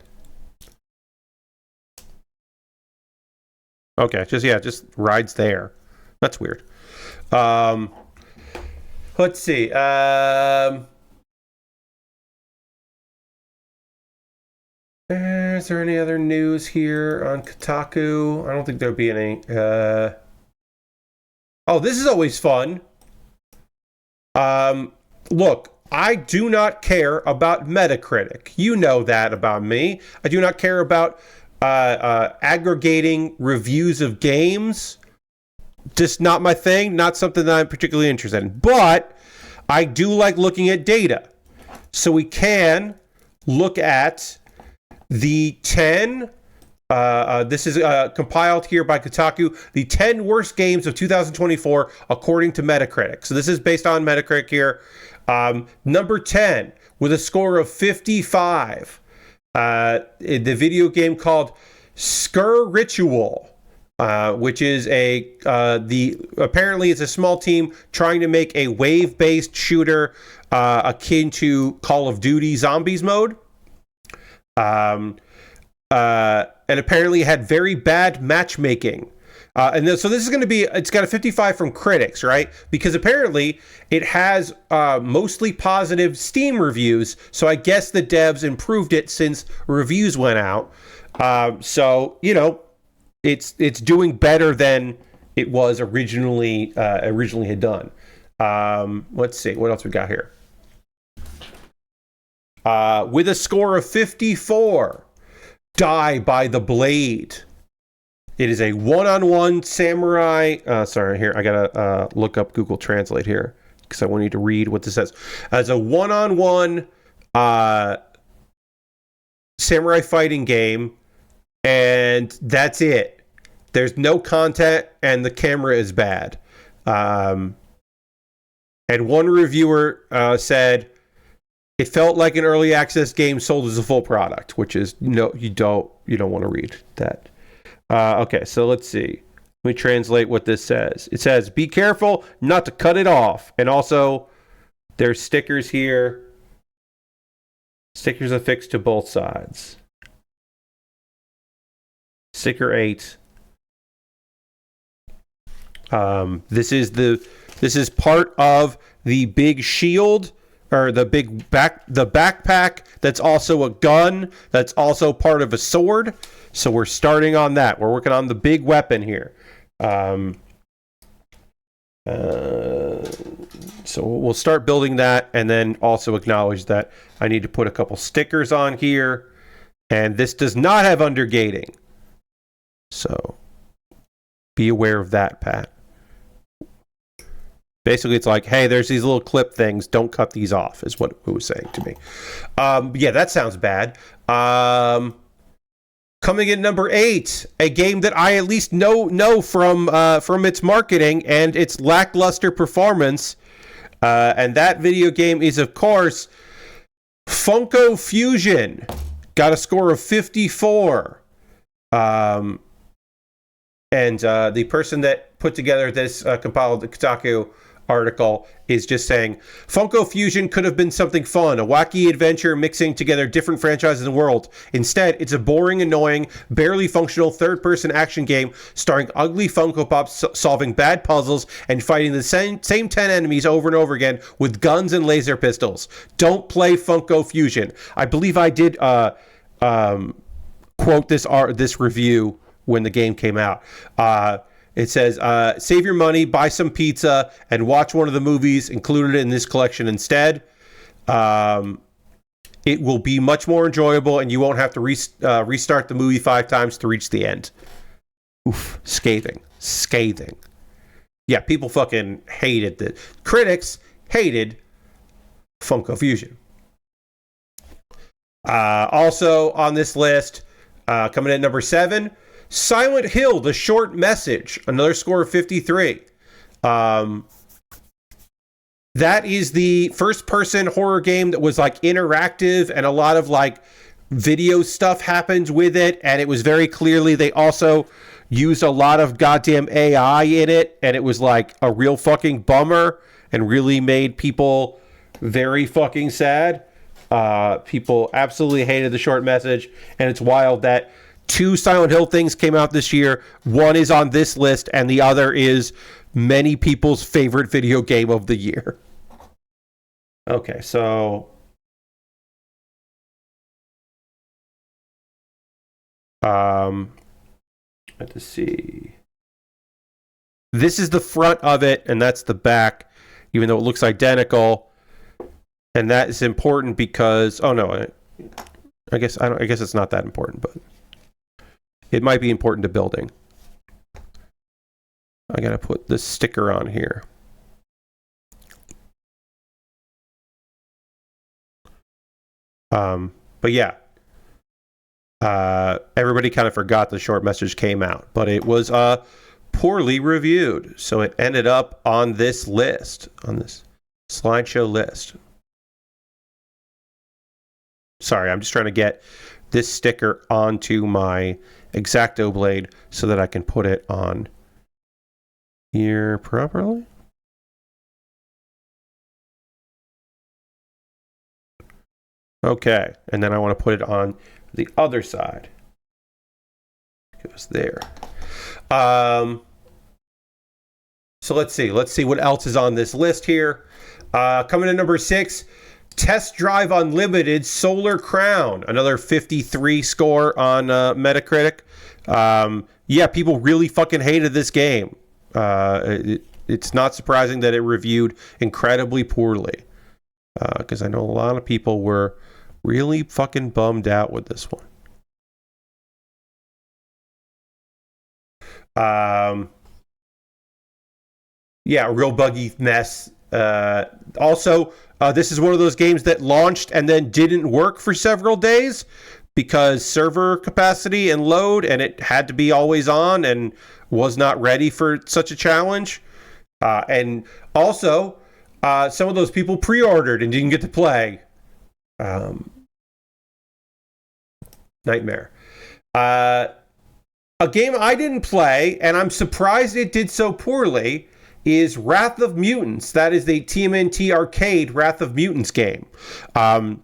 okay, just rides there. That's weird. Let's see. Is there any other news here on Kotaku? I don't think there'll be any. Oh, this is always fun. Look, I do not care about Metacritic. You know that about me. I do not care about aggregating reviews of games. Just not my thing. Not something that I'm particularly interested in. But I do like looking at data. So we can look at the 10... this is compiled here by Kotaku, the 10 worst games of 2024 according to Metacritic. So this is based on Metacritic here. Number 10 with a score of 55. The video game called Skur Ritual, which is apparently it's a small team trying to make a wave-based shooter akin to Call of Duty Zombies mode. And apparently had very bad matchmaking. So this is going to be, it's got a 55 from critics, right? Because apparently it has mostly positive Steam reviews. So I guess the devs improved it since reviews went out. So, it's doing better than it was originally had done. Let's see, what else we got here? With a score of 54. Die by the Blade. It is a one-on-one samurai. Sorry, here I gotta look up Google Translate here because I want you to read what this says. As a one-on-one samurai fighting game, and that's it. There's no content, and the camera is bad. And one reviewer said, It felt like an early access game sold as a full product, which is no, you don't want to read that. Okay, so let's see. Let me translate what this says. It says, "Be careful not to cut it off," and also there's stickers here. Stickers affixed to both sides. Sticker 8. This is part of the big shield, or the backpack that's also a gun, that's also part of a sword. So we're starting on that. We're working on the big weapon here. So we'll start building that, and then also acknowledge that I need to put a couple stickers on here. And this does not have undergating. So be aware of that, Pat. Basically, it's like, hey, there's these little clip things. Don't cut these off, is what it was saying to me. Yeah, that sounds bad. Coming in number 8, a game that I at least know from its marketing and its lackluster performance. And that video game is, of course, Funko Fusion. Got a score of 54. And the person that put together this compiled Kotaku article is just saying, Funko Fusion could have been something fun, a wacky adventure mixing together different franchises in the world. Instead, it's a boring, annoying, barely functional third-person action game starring ugly Funko Pops solving bad puzzles and fighting the same 10 enemies over and over again with guns and laser pistols. Don't play Funko Fusion. I believe I did quote this review when the game came out. It says, save your money, buy some pizza, and watch one of the movies included in this collection instead. It will be much more enjoyable, and you won't have to restart the movie 5 times to reach the end. Oof, scathing. Yeah, people fucking hated it. Critics hated Funko Fusion. Also on this list, coming in at number 7, Silent Hill, The Short Message, another score of 53. That is the first-person horror game that was like interactive, and a lot of like video stuff happened with it, and it was very clearly they also used a lot of goddamn AI in it, and it was like a real fucking bummer and really made people very fucking sad. People absolutely hated The Short Message, and it's wild that 2 Silent Hill things came out this year. One is on this list, and the other is many people's favorite video game of the year. Okay, so let's see. This is the front of it, and that's the back, even though it looks identical. And that is important because I guess it's not that important, but it might be important to building. I gotta put this sticker on here. But yeah, everybody kind of forgot The Short Message came out, but it was poorly reviewed, so it ended up on this list, on this slideshow list. Sorry, I'm just trying to get this sticker onto my X-Acto blade so that I can put it on here properly. Okay, and then I want to put it on the other side. It goes there. So let's see what else is on this list here. Coming in number 6, Test Drive Unlimited Solar Crown, another 53 score on Metacritic. Yeah, people really fucking hated this game. It's not surprising that it reviewed incredibly poorly, because I know a lot of people were really fucking bummed out with this one. Yeah, a real buggy mess. Also, this is one of those games that launched and then didn't work for several days because server capacity and load, and it had to be always on and was not ready for such a challenge. And also, some of those people pre-ordered and didn't get to play Nightmare. A game I didn't play, and I'm surprised it did so poorly, is Wrath of Mutants. That is the TMNT Arcade Wrath of Mutants game. I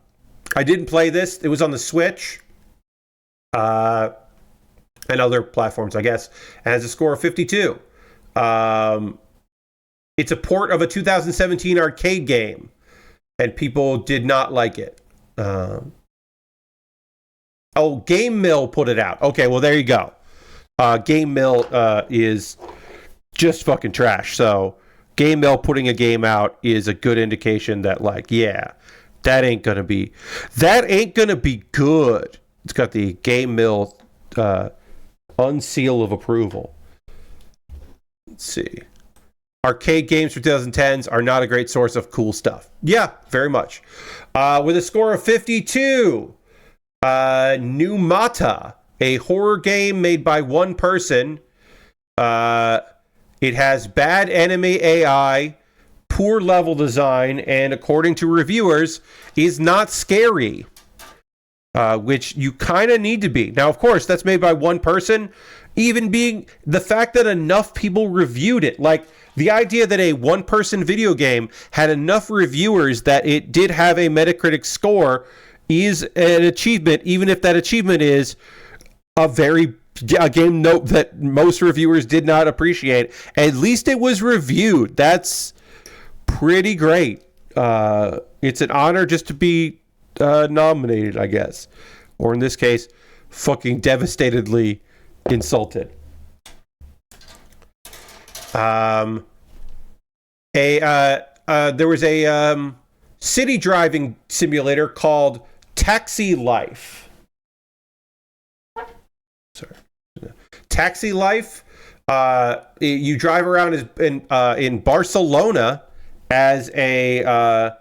didn't play this. It was on the Switch and other platforms, I guess. And has a score of 52. It's a port of a 2017 arcade game, and people did not like it. Game Mill put it out. Okay, well, there you go. Game Mill is just fucking trash. So Game Mill putting a game out is a good indication that, like, yeah, that ain't gonna be good. It's got the Game Mill unseal of approval. Let's see. Arcade games for 2010s are not a great source of cool stuff. Yeah, very much. With a score of 52, Numata, a horror game made by one person. It has bad enemy AI, poor level design, and according to reviewers, is not scary. Which you kind of need to be. Now, of course, that's made by one person. Even being the fact that enough people reviewed it, like the idea that a one-person video game had enough reviewers that it did have a Metacritic score is an achievement, even if that achievement is a game note that most reviewers did not appreciate. At least it was reviewed. That's pretty great. It's an honor just to be nominated, I guess. Or in this case, fucking devastatedly insulted. There was a city driving simulator called Taxi Life. Taxi Life. You drive around in Barcelona as a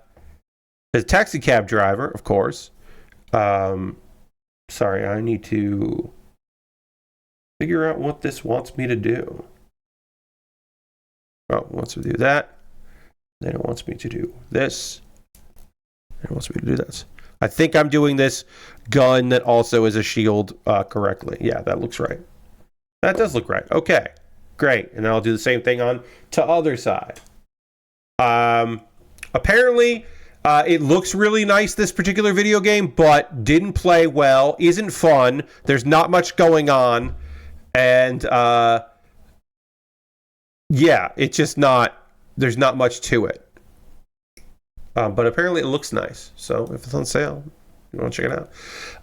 taxi cab driver, of course. Sorry, I need to figure out what this wants me to do. Oh, it wants me to do that. Then it wants me to do this. It wants me to do this. I think I'm doing this gun that also is a shield correctly. Yeah, that looks right. That does look right. Okay, great. And then I'll do the same thing on to other side. Apparently, it looks really nice, this particular video game, but didn't play well, isn't fun. There's not much going on. And, yeah, it's just not, there's not much to it. But apparently it looks nice. So if it's on sale, you want to check it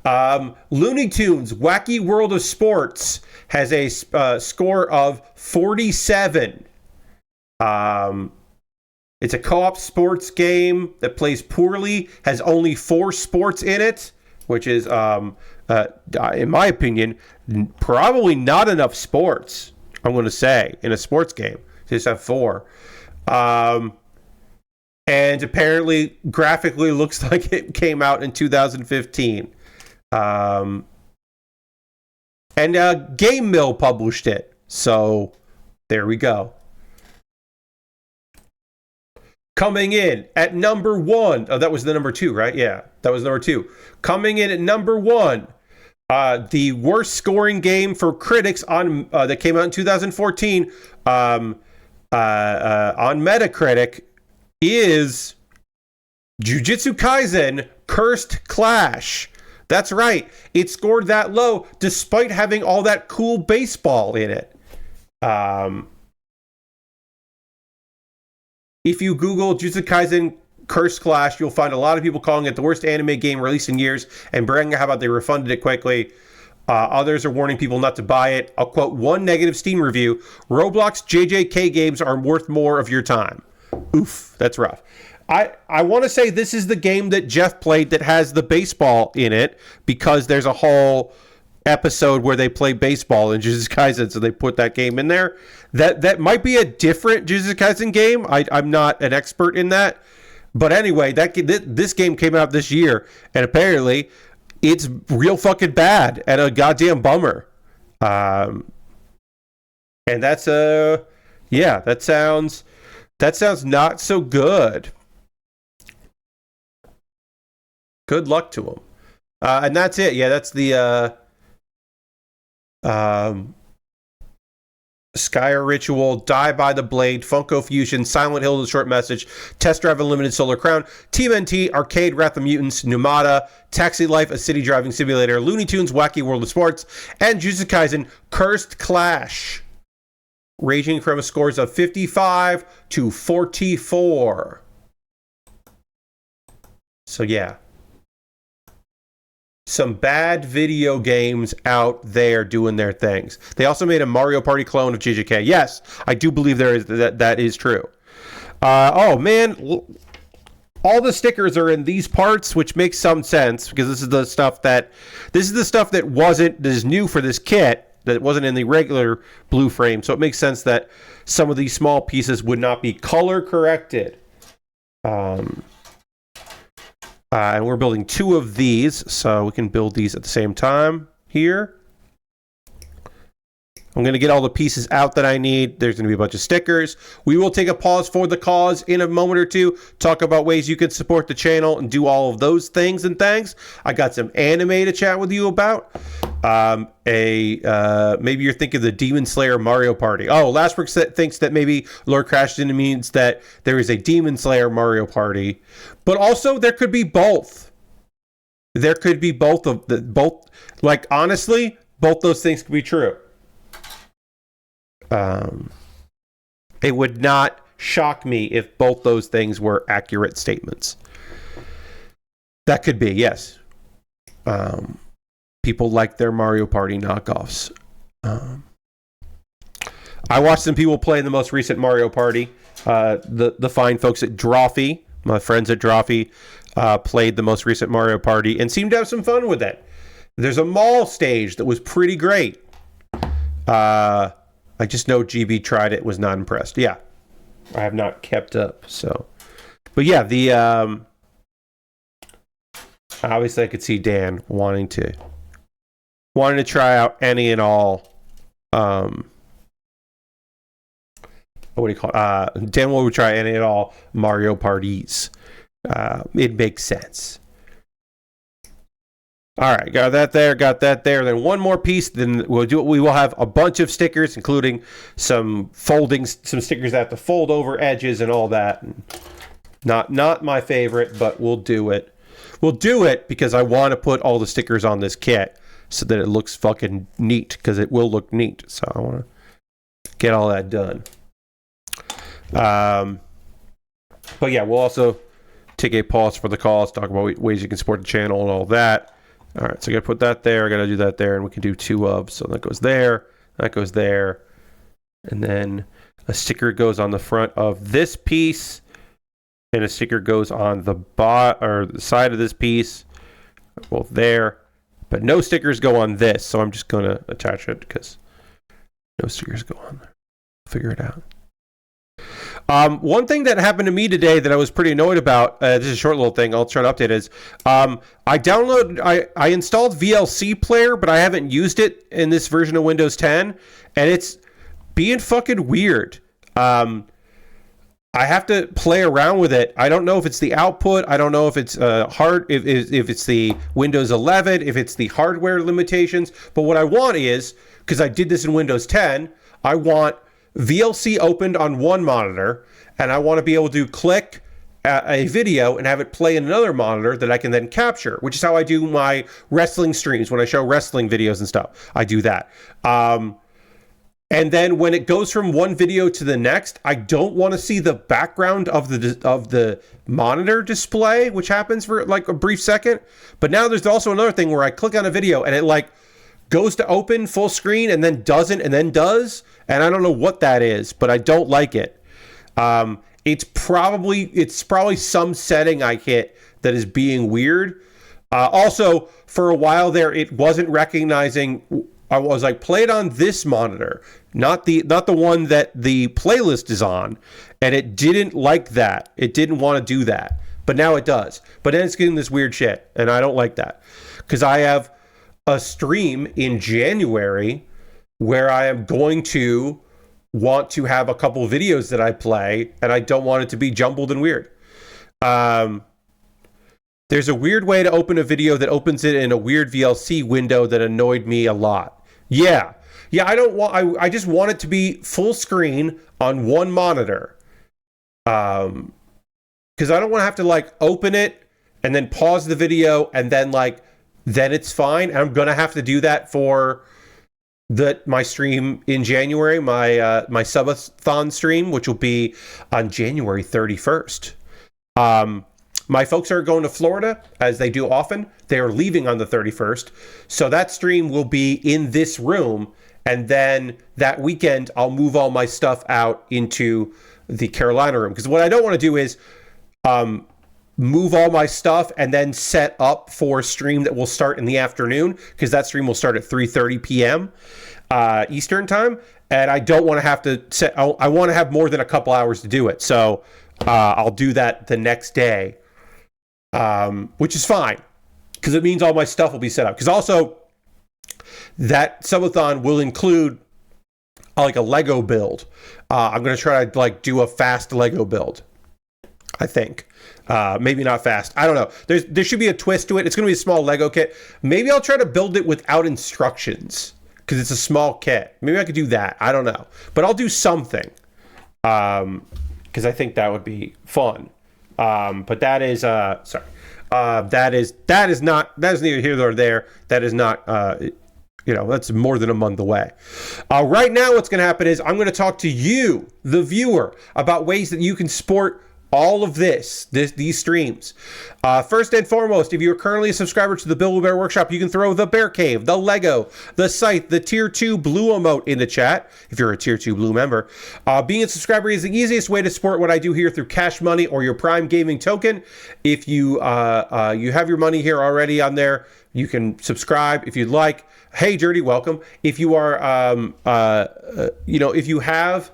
out. Looney Tunes Wacky World of Sports has a score of 47. It's a co-op sports game that plays poorly, has only 4 sports in it, which is, in my opinion, probably not enough sports, I'm going to say, in a sports game. Just have 4. And apparently, graphically, looks like it came out in 2015. And Game Mill published it. So, there we go. Coming in at number 1. Oh, that was the number 2, right? Yeah, that was number 2. Coming in at number 1. The worst scoring game for critics on that came out in 2014 on Metacritic is Jujutsu Kaisen Cursed Clash. That's right. It scored that low despite having all that cool baseball in it. If you Google Jujutsu Kaisen Cursed Clash, you'll find a lot of people calling it the worst anime game released in years and bragging how about they refunded it quickly. Others are warning people not to buy it. I'll quote one negative Steam review. Roblox JJK games are worth more of your time. Oof, that's rough. I want to say this is the game that Jeff played that has the baseball in it because there's a whole episode where they play baseball in Jujutsu Kaisen, so they put that game in there. That might be a different Jujutsu Kaisen game. I'm not an expert in that. But anyway, this game came out this year, and apparently it's real fucking bad and a goddamn bummer. And that's yeah, that sounds not so good. Good luck to them. And that's it. Yeah, that's the Skyer Ritual, Die by the Blade, Funko Fusion, Silent Hill, The Short Message, Test Drive Unlimited, Solar Crown, Team NT, Arcade, Wrath of Mutants, Numata, Taxi Life, a city driving simulator, Looney Tunes, Wacky World of Sports, and Jujutsu Kaisen, Cursed Clash, ranging from scores of 55 to 44. So yeah. Some bad video games out there doing their things. They also made a Mario Party clone of JJK. Yes, I do believe that is true. Oh man, all the stickers are in these parts, which makes some sense because this is the stuff that is new for this kit that wasn't in the regular blue frame. So it makes sense that some of these small pieces would not be color corrected. And we're building 2 of these, so we can build these at the same time here. I'm going to get all the pieces out that I need. There's going to be a bunch of stickers. We will take a pause for the cause in a moment or two, talk about ways you can support the channel and do all of those things and things. I got some anime to chat with you about. Maybe you're thinking of the Demon Slayer Mario Party. Oh, Lastwork thinks that maybe Lord Crashton means that there is a Demon Slayer Mario Party, but also there could be both. There could be both. Like, honestly, both those things could be true. It would not shock me if both those things were accurate statements. That could be, yes. People like their Mario Party knockoffs. I watched some people play in the most recent Mario Party. The fine folks at Drawfee, my friends at Drawfee, played the most recent Mario Party and seemed to have some fun with it. There's a mall stage that was pretty great. I just know GB tried it, was not impressed. Yeah, I have not kept up. So, but yeah, the obviously I could see Dan wanting to try out any and all. What do you call it? Dan will try any and all Mario parties. It makes sense. All right, got that there. Then one more piece. Then we will have a bunch of stickers, including some stickers that have to fold over edges and all that. Not my favorite, but we'll do it. We'll do it because I want to put all the stickers on this kit so that it looks fucking neat, because it will look neat. So I want to get all that done. But yeah, we'll also take a pause for the calls, talk about ways you can support the channel and all that. All right, so I got to put that there. I got to do that there, and we can do 2 of. So that goes there, that goes there, and then a sticker goes on the front of this piece, and a sticker goes on the the side of this piece, both there. But no stickers go on this, so I'm just going to attach it because no stickers go on there. Figure it out. One thing that happened to me today that I was pretty annoyed about, this is a short little thing, I'll try to update, is I installed VLC Player, but I haven't used it in this version of Windows 10, and it's being fucking weird. I have to play around with it. I don't know if it's the output. I don't know if it's if it's the Windows 11, if it's the hardware limitations. But what I want is, because I did this in Windows 10, I want VLC opened on one monitor, and I want to be able to click a video and have it play in another monitor that I can then capture, which is how I do my wrestling streams. When I show wrestling videos and stuff, I do that. And then when it goes from one video to the next, I don't want to see the background of the monitor display, which happens for like a brief second. But now there's also another thing where I click on a video and it like goes to open full screen and then doesn't and then does. And I don't know what that is, but I don't like it. It's probably some setting I hit that is being weird. Also, for a while there, it wasn't recognizing. I was like, play it on this monitor, not the one that the playlist is on, and it didn't like that. It didn't want to do that, but now it does. But then it's getting this weird shit, and I don't like that because I have a stream in January where I am going to want to have a couple videos that I play, and I don't want it to be jumbled and weird. There's a weird way to open a video that opens it in a weird VLC window that annoyed me a lot. Yeah. Yeah, I just want it to be full screen on one monitor. Because I don't want to have to like open it and then pause the video and then then it's fine. And I'm going to have to do that for my stream in January, my subathon stream, which will be on January 31st. My folks are going to Florida, as they do often. They are leaving on the 31st. So that stream will be in this room. And then that weekend, I'll move all my stuff out into the Carolina room. Because what I don't want to do is move all my stuff and then set up for a stream that will start in the afternoon. Because that stream will start at 3:30 p.m. Eastern time. And I don't want to have to set... I want to have more than a couple hours to do it. So I'll do that the next day. Which is fine, because it means all my stuff will be set up. Because also, that subathon will include like a Lego build. I'm going to try to do a fast Lego build, I think. Maybe not fast. I don't know. There should be a twist to it. It's going to be a small Lego kit. Maybe I'll try to build it without instructions, because it's a small kit. Maybe I could do that. I don't know. But I'll do something, because I think that would be fun. But that is sorry. That is neither here nor there. That is not that's more than a month away. Right now what's going to happen is I'm going to talk to you, the viewer, about ways that you can support all of these streams. First and foremost, if you're currently a subscriber to the Build with Bear Workshop, you can throw the Bear Cave, the Lego, the Scythe, the Tier 2 Blue emote in the chat, if you're a Tier 2 Blue member. Being a subscriber is the easiest way to support what I do here through Cash Money or your Prime Gaming token. If you have your money here already on there, you can subscribe if you'd like. Hey, Dirty, welcome. If you are, if you have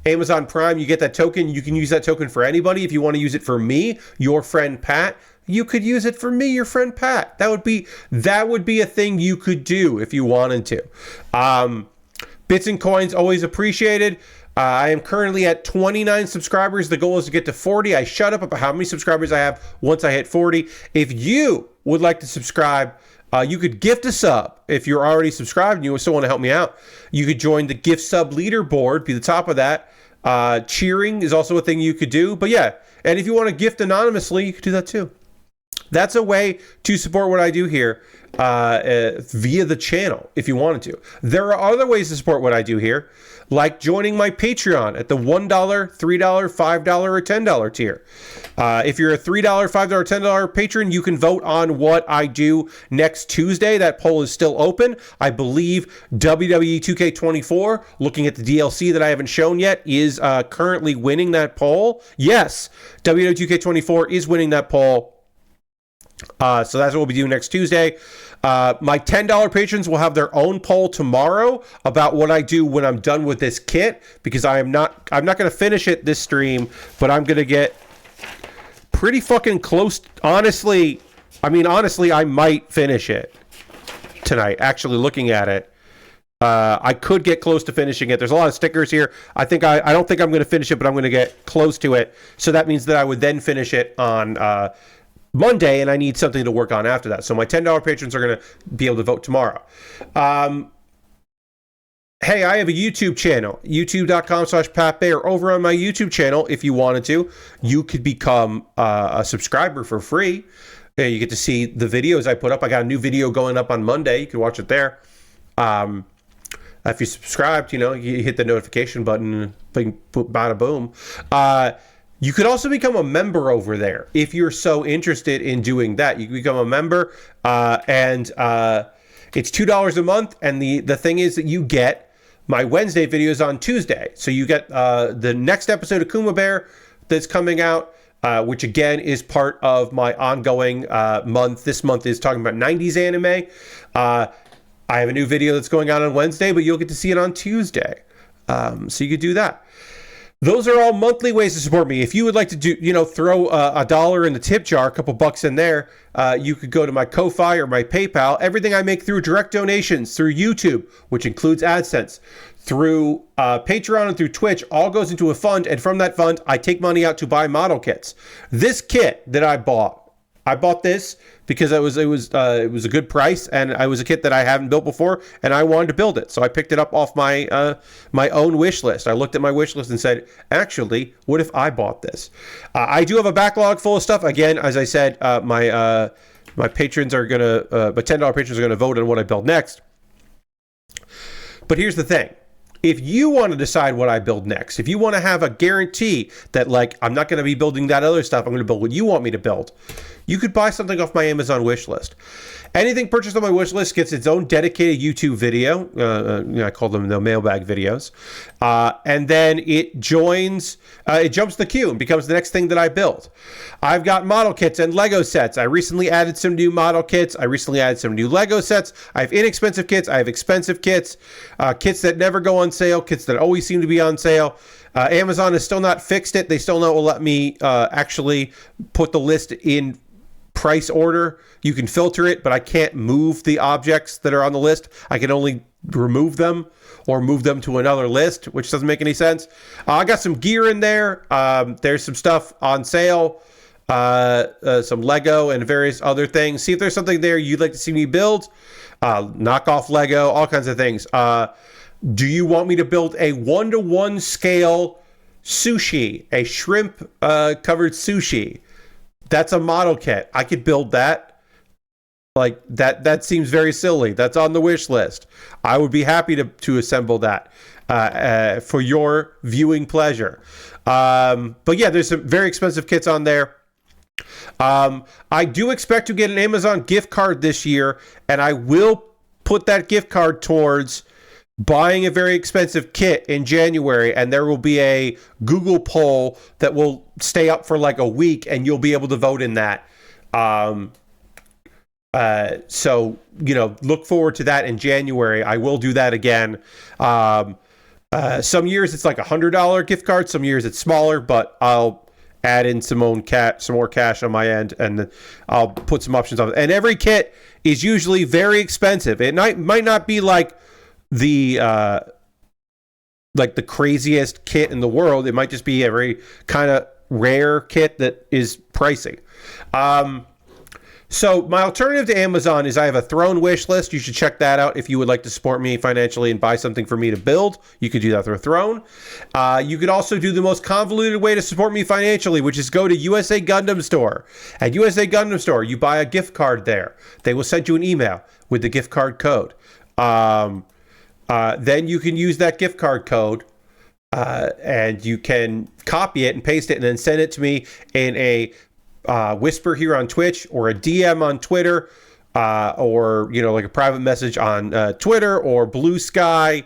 Amazon Prime, you get that token. You can use that token for anybody. If you want to use it for me, your friend Pat, you could use it for me, your friend Pat. That would be a thing you could do if you wanted to. Bits and coins, always appreciated. I am currently at 29 subscribers. The goal is to get to 40. I shut up about how many subscribers I have once I hit 40. If you would like to subscribe, you could gift a sub. If you're already subscribed and you still want to help me out, you could join the gift sub leaderboard, be the top of that. Cheering is also a thing you could do. But yeah, and if you want to gift anonymously, you could do that too. That's a way to support what I do here via the channel if you wanted to. There are other ways to support what I do here, like joining my Patreon at the $1, $3, $5, or $10 tier. If you're a $3, $5, or $10 patron, you can vote on what I do next Tuesday. That poll is still open. I believe WWE 2K24, looking at the DLC that I haven't shown yet, is currently winning that poll. Yes, WWE 2K24 is winning that poll. So that's what we'll be doing next Tuesday. My $10 patrons will have their own poll tomorrow about what I do when I'm done with this kit, because I'm not going to finish it this stream, but I'm going to get pretty fucking close. Honestly, I might finish it tonight. Actually, looking at it, I could get close to finishing it. There's a lot of stickers here. I don't think I'm going to finish it, but I'm going to get close to it. So that means that I would then finish it on Monday, and I need something to work on after that. So my $10 patrons are going to be able to vote tomorrow. Hey, I have a YouTube channel, youtube.com/Pat Baer. Over on my YouTube channel, if you wanted to, you could become a subscriber for free. You get to see the videos I put up. I got a new video going up on Monday. You can watch it there. If you subscribed, you hit the notification button, bada boom. You could also become a member over there if you're so interested in doing that. You can become a member, and it's $2 a month. And the thing is that you get my Wednesday videos on Tuesday. So you get the next episode of Kuma Baer that's coming out, which again is part of my ongoing month. This month is talking about 90s anime. I have a new video that's going on Wednesday, but you'll get to see it on Tuesday. So you could do that. Those are all monthly ways to support me. If you would like to do, throw $1 in the tip jar, a couple bucks in there, you could go to my Ko-Fi or my PayPal. Everything I make through direct donations, through YouTube, which includes AdSense, through Patreon and through Twitch, all goes into a fund. And from that fund, I take money out to buy model kits. This kit that I bought I bought this because it was a good price, and it was a kit that I haven't built before, and I wanted to build it. So I picked it up off my my own wish list. I looked at my wish list and said, actually, what if I bought this? I do have a backlog full of stuff. Again, as I said, my patrons are gonna my $10 patrons are gonna vote on what I build next. But here's the thing. If you want to decide what I build next, if you want to have a guarantee that, like, I'm not going to be building that other stuff, I'm going to build what you want me to build, you could buy something off my Amazon wish list. Anything purchased on my wish list gets its own dedicated YouTube video. I call them the mailbag videos. And then it jumps the queue and becomes the next thing that I build. I've got model kits and Lego sets. I recently added some new model kits. I recently added some new Lego sets. I have inexpensive kits. I have expensive kits. Kits that never go on sale. Kits that always seem to be on sale. Amazon has still not fixed it. They still not will let me actually put the list in price order. You can filter it, but I can't move the objects that are on the list. I can only remove them or move them to another list, which doesn't make any sense. I got some gear in there. There's some stuff on sale, some Lego and various other things. See if there's something there you'd like to see me build. Knockoff Lego, all kinds of things. Do you want me to build a 1-to-1 scale sushi, a shrimp covered sushi? That's a model kit. I could build that. Like, that seems very silly. That's on the wish list. I would be happy to assemble that for your viewing pleasure. But yeah, there's some very expensive kits on there. I do expect to get an Amazon gift card this year, and I will put that gift card towards buying a very expensive kit in January, and there will be a Google poll that will stay up for like a week, and you'll be able to vote in that. So, look forward to that in January. I will do that again. Some years it's like $100 gift card. Some years it's smaller, but I'll add in some more cash on my end, and I'll put some options on it. And every kit is usually very expensive. It might not be like the craziest kit in the world. It might just be a very kind of rare kit that is pricey. So my alternative to Amazon is I have a Throne wish list. You should check that out if you would like to support me financially and buy something for me to build. You could do that through Throne. You could also do the most convoluted way to support me financially, which is go to USA Gundam Store. At USA Gundam Store, you buy a gift card there. They will send you an email with the gift card code. Then you can use that gift card code and you can copy it and paste it and then send it to me in a whisper here on Twitch or a DM on Twitter or, like a private message on Twitter or Blue Sky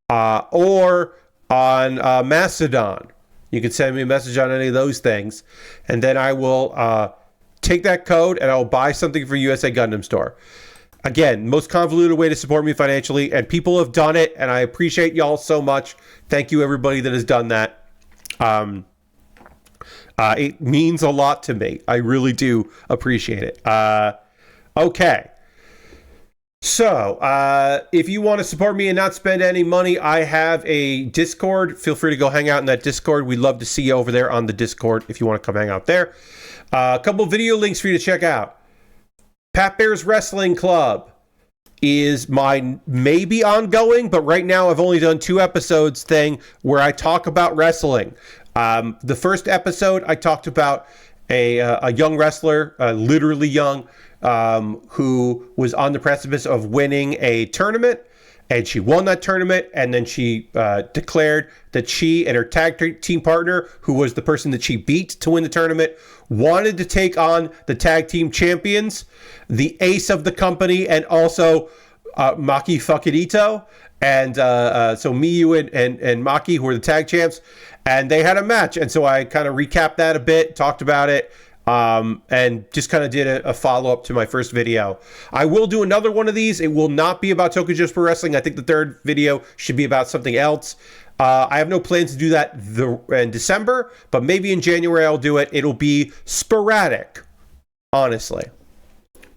or on Mastodon. You can send me a message on any of those things. And then I will take that code and I will buy something for USA Gundam Store. Again, most convoluted way to support me financially, and people have done it, and I appreciate y'all so much. Thank you, everybody that has done that. It means a lot to me. I really do appreciate it. Okay. So, if you want to support me and not spend any money, I have a Discord. Feel free to go hang out in that Discord. We'd love to see you over there on the Discord if you want to come hang out there. A couple video links for you to check out. Pat Baer's Wrestling Club is my maybe ongoing, but right now I've only done 2 episodes thing where I talk about wrestling. The first episode I talked about a young wrestler, literally young, who was on the precipice of winning a tournament, and she won that tournament, and then she declared that she and her tag team partner, who was the person that she beat to win the tournament, wanted to take on the tag team champions, the ace of the company, and also Maki Fukuhito. And so Miyu and Maki, who were the tag champs, and they had a match. And so I kind of recapped that a bit, talked about it, and just kind of did a follow-up to my first video. I will do another one of these. It will not be about Tokyo Joe's Pro Wrestling. I think the third video should be about something else. I have no plans to do that in December, but maybe in January I'll do it. It'll be sporadic, honestly.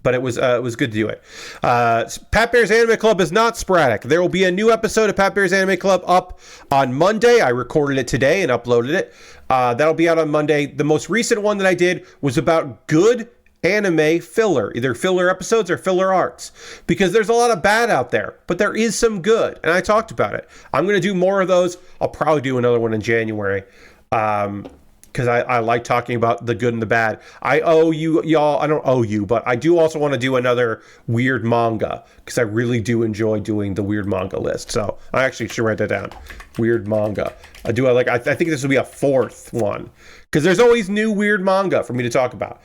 But it was good to do it. Pat Baer's Anime Club is not sporadic. There will be a new episode of Pat Baer's Anime Club up on Monday. I recorded it today and uploaded it. That'll be out on Monday. The most recent one that I did was about good anime filler, either filler episodes or filler arcs, because there's a lot of bad out there, but there is some good, and I talked about it. I'm going to do more of those. I'll probably do another one in January, because I like talking about the good and the bad. I owe you, y'all, I don't owe you, but I do also want to do another weird manga, because I really do enjoy doing the weird manga list. So I actually should write that down. Weird manga. I think this will be a fourth one, because there's always new weird manga for me to talk about.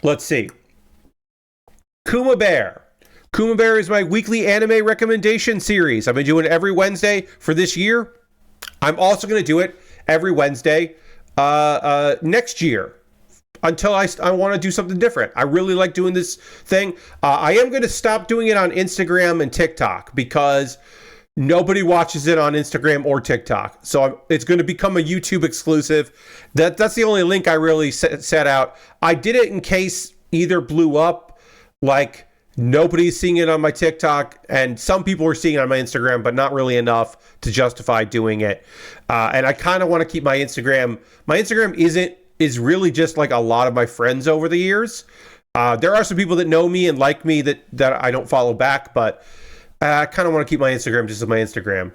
Let's see. Kuma Baer. Kuma Baer is my weekly anime recommendation series. I've been doing it every Wednesday for this year. I'm also going to do it every Wednesday next year until I want to do something different. I really like doing this thing. I am going to stop doing it on Instagram and TikTok because nobody watches it on Instagram or TikTok. So it's going to become a YouTube exclusive. That's the only link I really set out. I did it in case either blew up, like nobody's seeing it on my TikTok, and some people were seeing it on my Instagram, but not really enough to justify doing it. And I kind of want to keep my Instagram. My Instagram is really just like a lot of my friends over the years. There are some people that know me and like me that I don't follow back, but I kind of want to keep my Instagram just as my Instagram.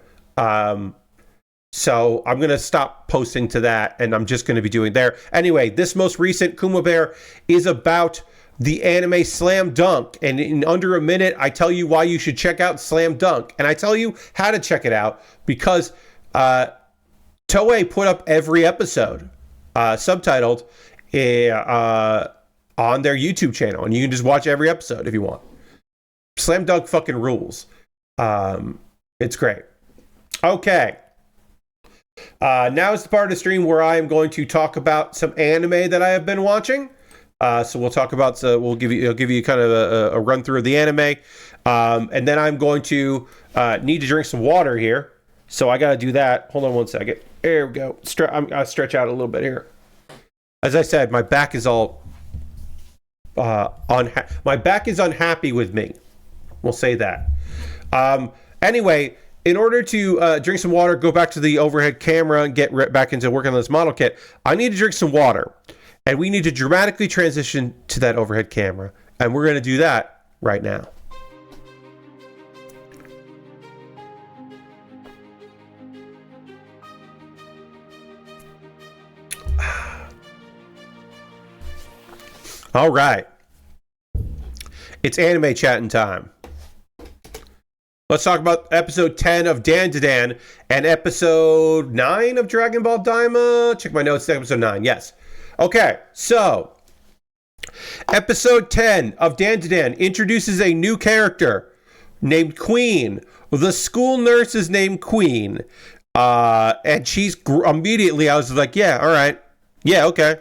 So I'm going to stop posting to that, and I'm just going to be doing there. Anyway, this most recent Kuma Baer is about the anime Slam Dunk. And in under a minute, I tell you why you should check out Slam Dunk. And I tell you how to check it out because Toei put up every episode subtitled on their YouTube channel. And you can just watch every episode if you want. Slam Dunk fucking rules. It's great. Okay. Now is the part of the stream where I am going to talk about some anime that I have been watching. So we'll talk about. I'll give you kind of a run through of the anime, and then I'm going to need to drink some water here. So I got to do that. Hold on one second. There we go. I'll stretch out a little bit here. As I said, my back is all my back is unhappy with me. We'll say that. Anyway, in order to drink some water, go back to the overhead camera and get back into working on this model kit, I need to drink some water. And we need to dramatically transition to that overhead camera. And we're going to do that right now. All right. It's anime chatting time. Let's talk about episode 10 of Dan to Dan and episode 9 of Dragon Ball Daima. Check my notes. Episode 9. Yes. Okay. So, episode 10 of Dan to Dan introduces a new character named Queen. The school nurse is named Queen. And she's immediately, I was like, yeah, all right. Yeah, okay.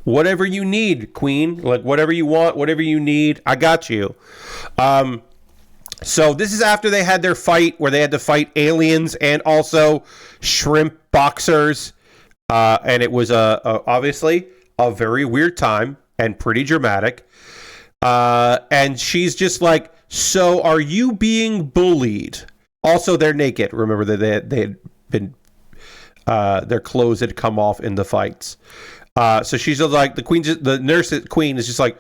Whatever you need, Queen. Like, whatever you want, whatever you need, I got you. So this is after they had their fight where they had to fight aliens and also shrimp boxers. And it was obviously a very weird time and pretty dramatic. And she's just like, so are you being bullied? Also, they're naked. Remember that they had been, their clothes had come off in the fights. So she's just like, the nurse Queen is just like,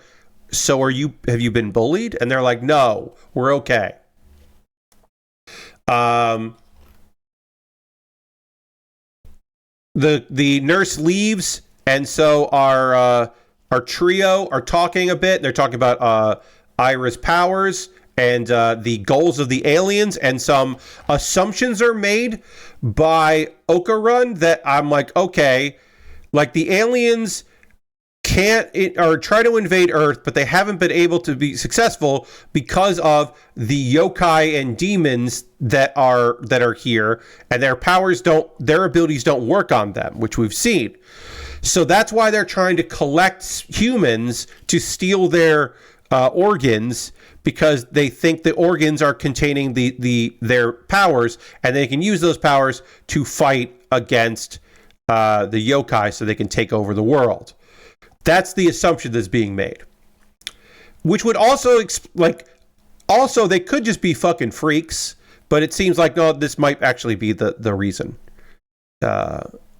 so have you been bullied? And they're like, no, we're okay. The nurse leaves, and so our trio are talking a bit. They're talking about Ira's powers and the goals of the aliens, and some assumptions are made by Okarun that I'm like, okay, like the aliens or try to invade Earth, but they haven't been able to be successful because of the yokai and demons that are here, and their abilities don't work on them, which we've seen. So that's why they're trying to collect humans to steal their organs, because they think the organs are containing their powers, and they can use those powers to fight against the yokai so they can take over the world. That's the assumption that's being made. Which would also, also they could just be fucking freaks, but it seems like, no, this might actually be the reason.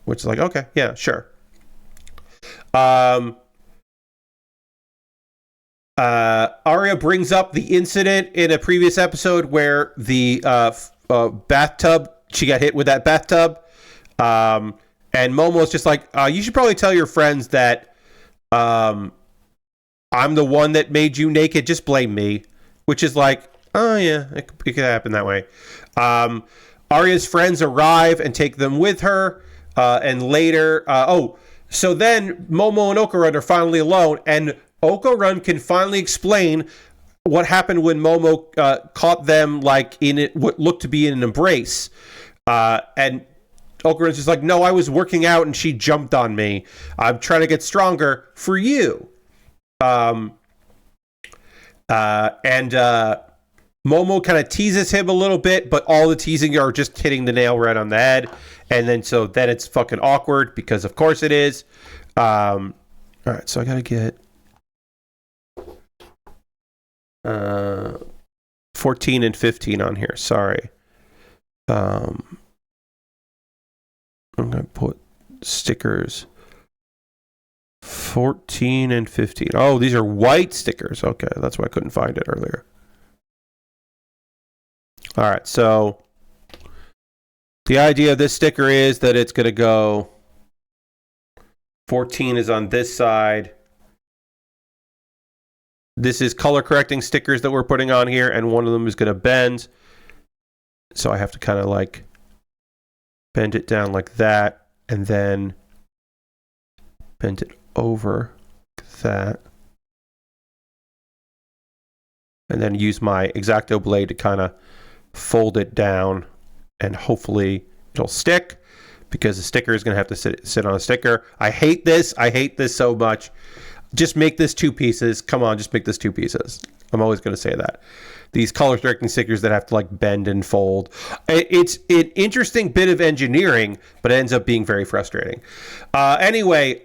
Which is like, okay, yeah, sure. Arya brings up the incident in a previous episode where the bathtub, she got hit with that bathtub. And Momo's just like, you should probably tell your friends that I'm the one that made you naked. Just blame me. Which is like, oh yeah, it could happen that way. Arya's friends arrive and take them with her. And later, so then Momo and Okarun are finally alone, and Okarun can finally explain what happened when Momo caught them like in what looked to be in an embrace. And Okarun's just like, no, I was working out and she jumped on me. I'm trying to get stronger for you. And Momo kind of teases him a little bit, but all the teasing are just hitting the nail right on the head. And then then it's fucking awkward because of course it is. All right, so I gotta get 14 and 15 on here. Sorry. I'm gonna put stickers 14 and 15. Oh, these are white stickers. Okay, that's why I couldn't find it earlier. All right, so the idea of this sticker is that it's going to go 14 is on this side. This is color correcting stickers that we're putting on here, and one of them is going to bend. So I have to kind of like bend it down like that, and then bend it over like that. And then use my X-Acto blade to kind of fold it down, and hopefully it'll stick, because the sticker is going to have to sit on a sticker. I hate this so much. Just make this 2 pieces. Come on, just make this 2 pieces. I'm always going to say that. These color correcting stickers that have to like bend and fold. It's an interesting bit of engineering, but it ends up being very frustrating. Anyway,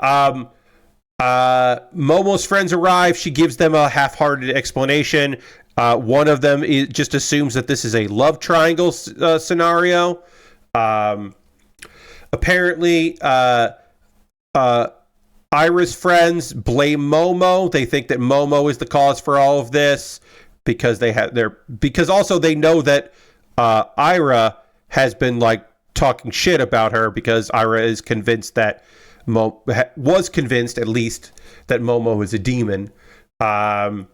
Momo's friends arrive. She gives them a half-hearted explanation. One of them just assumes that this is a love triangle scenario. Apparently, Ira's friends blame Momo. They think that Momo is the cause for all of this because because also they know that Ira has been like talking shit about her, because Ira is convinced that was convinced at least that Momo is a demon. Ira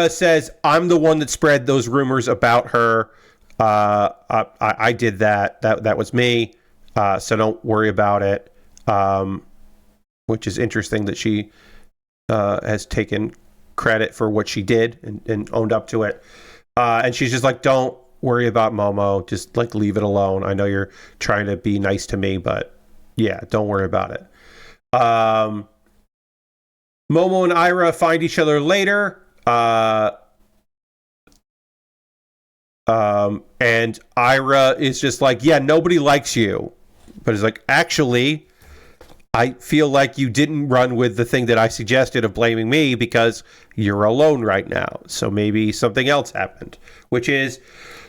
says, I'm the one that spread those rumors about her. I did that. That was me. So don't worry about it. Which is interesting that she has taken credit for what she did and owned up to it. And she's just like, don't worry about Momo. Just like leave it alone. I know you're trying to be nice to me, but yeah, don't worry about it. Momo and Ira find each other later. And Ira is just like, yeah, nobody likes you. But it's like, actually, I feel like you didn't run with the thing that I suggested of blaming me, because you're alone right now. So maybe something else happened. Which is,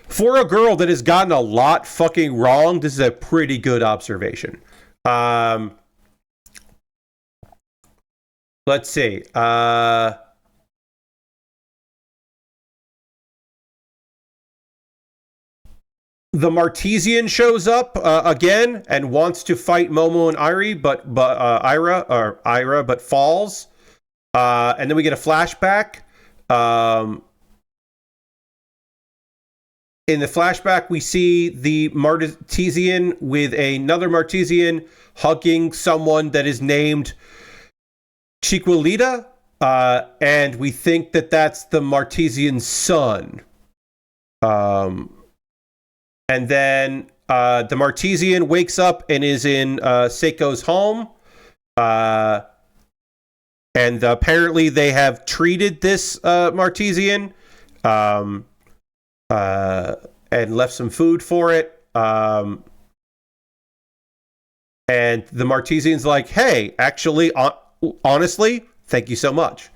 for a girl that has gotten a lot fucking wrong, this is a pretty good observation. Let's see. The Martesian shows up again and wants to fight Momo and Ira, but falls. And then we get a flashback. In the flashback, we see the Martesian with another Martesian hugging someone that is named Chiquilita, and we think that that's the Martesian's son. And then the Martesian wakes up and is in Seiko's home. And apparently they have treated this Martesian and left some food for it. And the Martesian's like, hey, actually, honestly, thank you so much.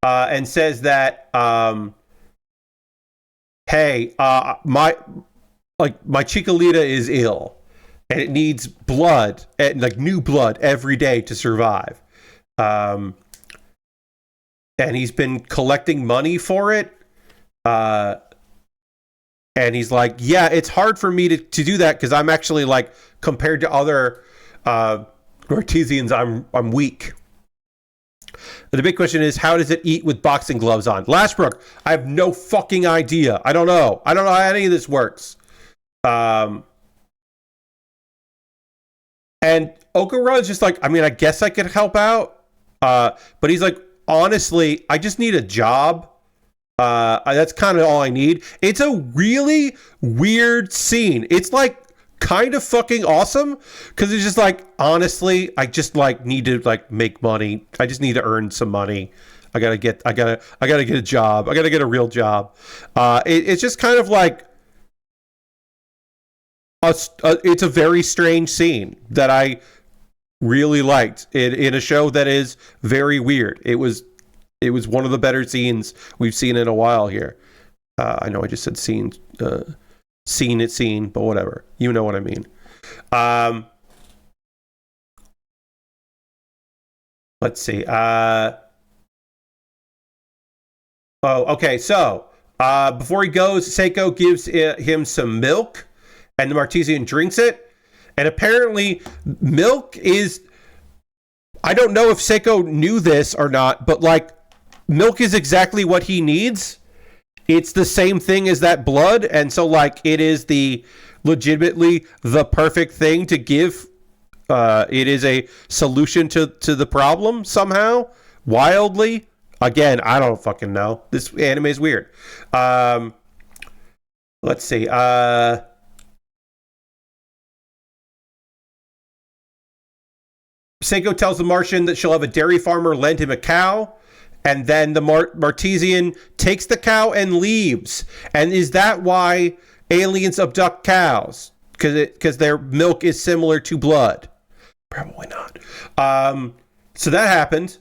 And says that, hey, my Chiquilita is ill, and it needs blood, and like new blood every day to survive. and he's been collecting money for it. And he's like, yeah, it's hard for me to do that because I'm actually like, compared to other Artesians, I'm weak. The big question is, how does it eat with boxing gloves on? Lashbrook, I have no fucking idea. I don't know how any of this works. And Okura is just like, I mean, I guess I could help out. But he's like, honestly, I just need a job. That's kind of all I need. It's a really weird scene. It's like kind of fucking awesome because it's just like, honestly, I just like need to like make money. I just need to earn some money. I gotta get a job. I gotta get a real job. It's just kind of like it's a very strange scene that I really liked in a show that is very weird. It was one of the better scenes we've seen in a while here. I know I just said scene, but whatever. You know what I mean. Let's see. Okay. So before he goes, Seiko gives him some milk, and the Martesian drinks it. And apparently, milk is... I don't know if Seiko knew this or not, but like, milk is exactly what he needs. It's the same thing as that blood, and so like it is legitimately the perfect thing to give. It is a solution to the problem somehow. Wildly, again, I don't fucking know. This anime is weird. Let's see. Seiko tells the Martian that she'll have a dairy farmer lend him a cow. And then the Martesian takes the cow and leaves. And is that why aliens abduct cows? Because their milk is similar to blood? Probably not. So that happened.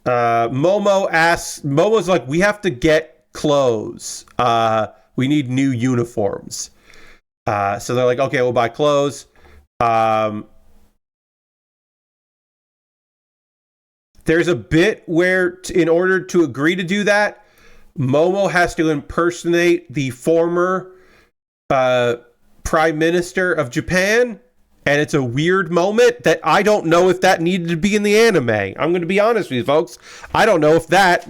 Momo's like, we have to get clothes. We need new uniforms. So they're like, okay, we'll buy clothes. There's a bit where, in order to agree to do that, Momo has to impersonate the former Prime Minister of Japan, and it's a weird moment that I don't know if that needed to be in the anime. I'm going to be honest with you, folks. I don't know if that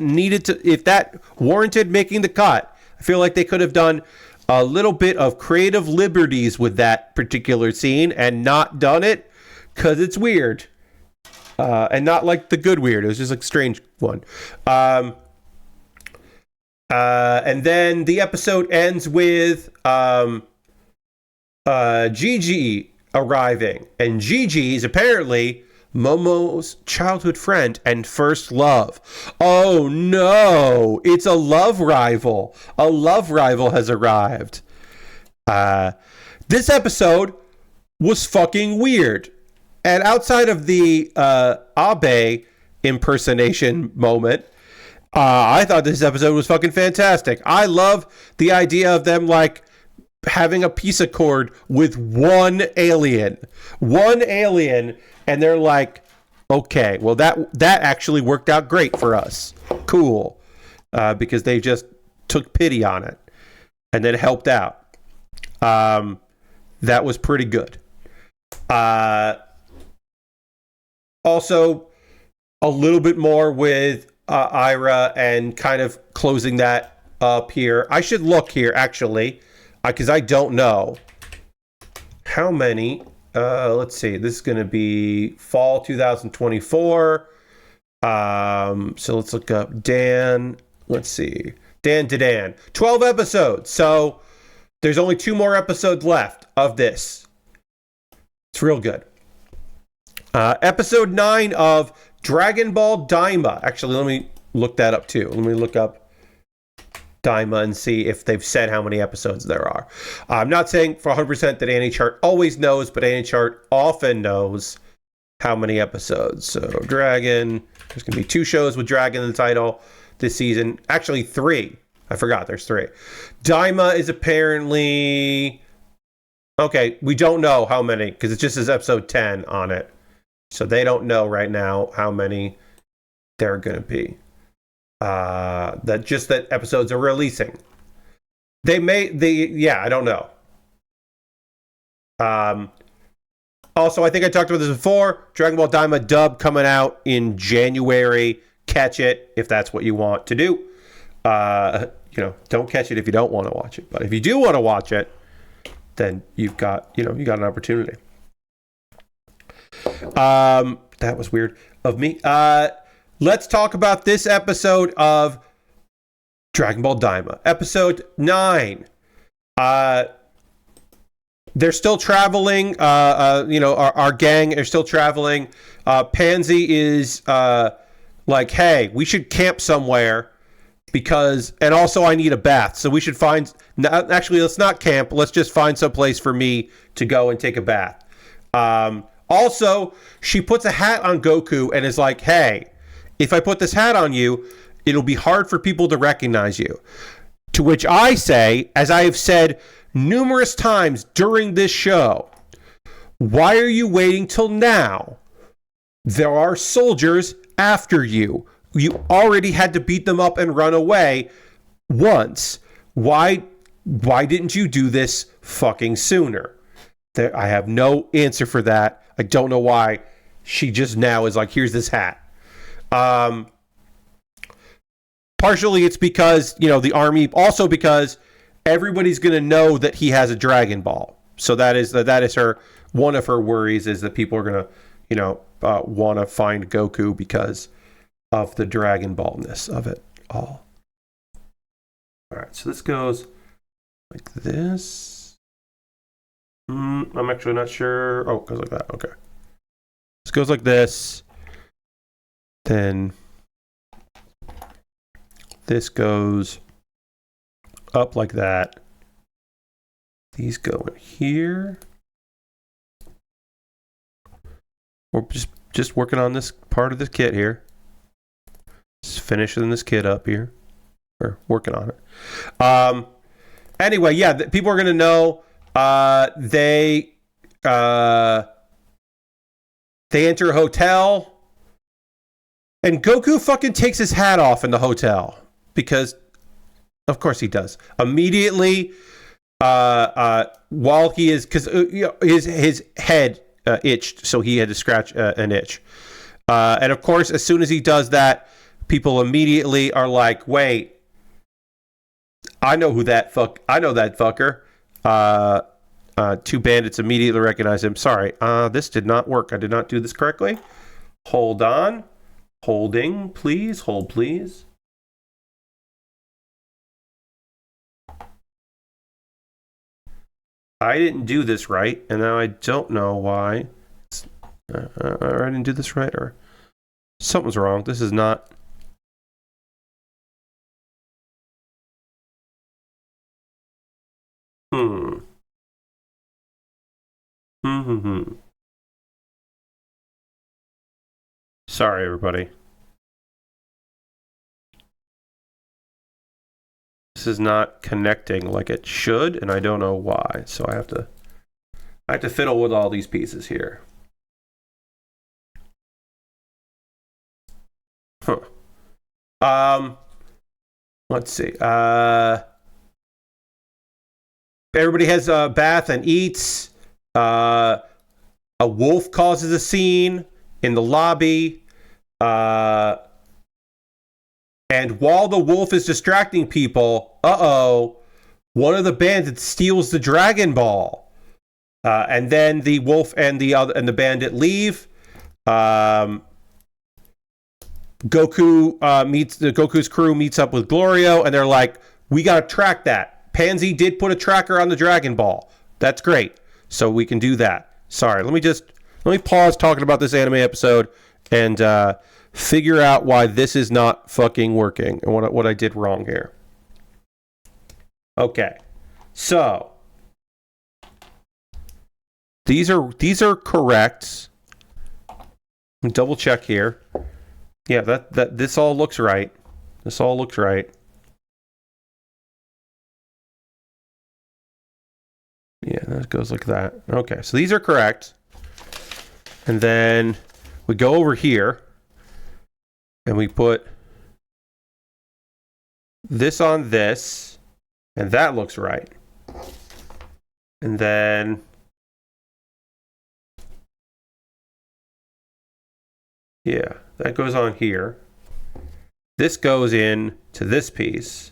warranted making the cut. I feel like they could have done a little bit of creative liberties with that particular scene and not done it because it's weird. And not like the good weird. It was just like a strange one. And then the episode ends with Gigi arriving. And Gigi is apparently Momo's childhood friend and first love. Oh no! It's a love rival. A love rival has arrived. This episode was fucking weird. And outside of the Abe impersonation moment, I thought this episode was fucking fantastic. I love the idea of them like having a peace accord with one alien, and they're like, okay, well that actually worked out great for us. Cool, because they just took pity on it and then helped out. That was pretty good. Also, a little bit more with Ira and kind of closing that up here. I should look here, actually, because I don't know how many. Let's see. This is going to be fall 2024. So let's look up Dan. Let's see. Dan to Dan. 12 episodes. So there's only 2 more episodes left of this. It's real good. Episode 9 of Dragon Ball Daima. Actually, let me look that up too. Let me look up Daima and see if they've said how many episodes there are. I'm not saying for 100% that AniChart always knows, but AniChart often knows how many episodes. So Dragon, there's going to be 2 shows with Dragon in the title this season. Actually, 3. I forgot there's 3. Daima is apparently... Okay, we don't know how many because it just says episode 10 on it. So they don't know right now how many there are going to be. That episodes are releasing. I don't know. Also, I think I talked about this before. Dragon Ball Daima dub coming out in January. Catch it if that's what you want to do. Don't catch it if you don't want to watch it. But if you do want to watch it, then you got an opportunity. That was weird of me. Let's talk about this episode of Dragon Ball Daima. Episode 9. They're still traveling. Our gang are still traveling. Pansy is like, hey, we should camp somewhere and also I need a bath. So we should let's not camp. Let's just find some place for me to go and take a bath. Also, she puts a hat on Goku and is like, hey, if I put this hat on you, it'll be hard for people to recognize you. To which I say, as I have said numerous times during this show, why are you waiting till now? There are soldiers after you. You already had to beat them up and run away once. Why didn't you do this fucking sooner? I have no answer for that. I don't know why she just now is like, here's this hat. Partially it's because, the army, also because everybody's going to know that he has a Dragon Ball. So that is one of her worries, is that people are going to, want to find Goku because of the Dragon Ball-ness of it all. All right, so this goes like this. I'm actually not sure. Oh, it goes like that. Okay. This goes like this. Then this goes up like that. These go in here. We're just working on this part of this kit here. Just finishing this kit up here. Or working on it. Anyway, yeah, people are going to know. They enter a hotel. And Goku fucking takes his hat off in the hotel. Because, of course he does. Immediately, while he is... Because his head itched, so he had to scratch an itch. And of course, as soon as he does that, people immediately are like, wait, I know that fucker. Two bandits immediately recognize him. Sorry, this did not work. I did not do this correctly. Hold on. Holding, please. Hold, please. I didn't do this right, and now I don't know why. I didn't do this right, or something's wrong. This is not... Sorry, everybody. This is not connecting like it should, and I don't know why. So I have to fiddle with all these pieces here. Let's see. Everybody has a bath and eats. A wolf causes a scene in the lobby. And while the wolf is distracting people, one of the bandits steals the Dragon Ball. And then the wolf and the bandit leave. Goku's crew meets up with Glorio, and they're like, we gotta track that. Pansy did put a tracker on the Dragon Ball. That's great. So we can do that. Sorry, let me pause talking about this anime episode and figure out why this is not fucking working and what I did wrong here. Okay. So these are correct. Double check here. Yeah, that this all looks right. This all looks right. Yeah, that goes like that. Okay, so these are correct. And then we go over here and we put this on this, and that looks right. And then yeah, that goes on here. This goes in to this piece.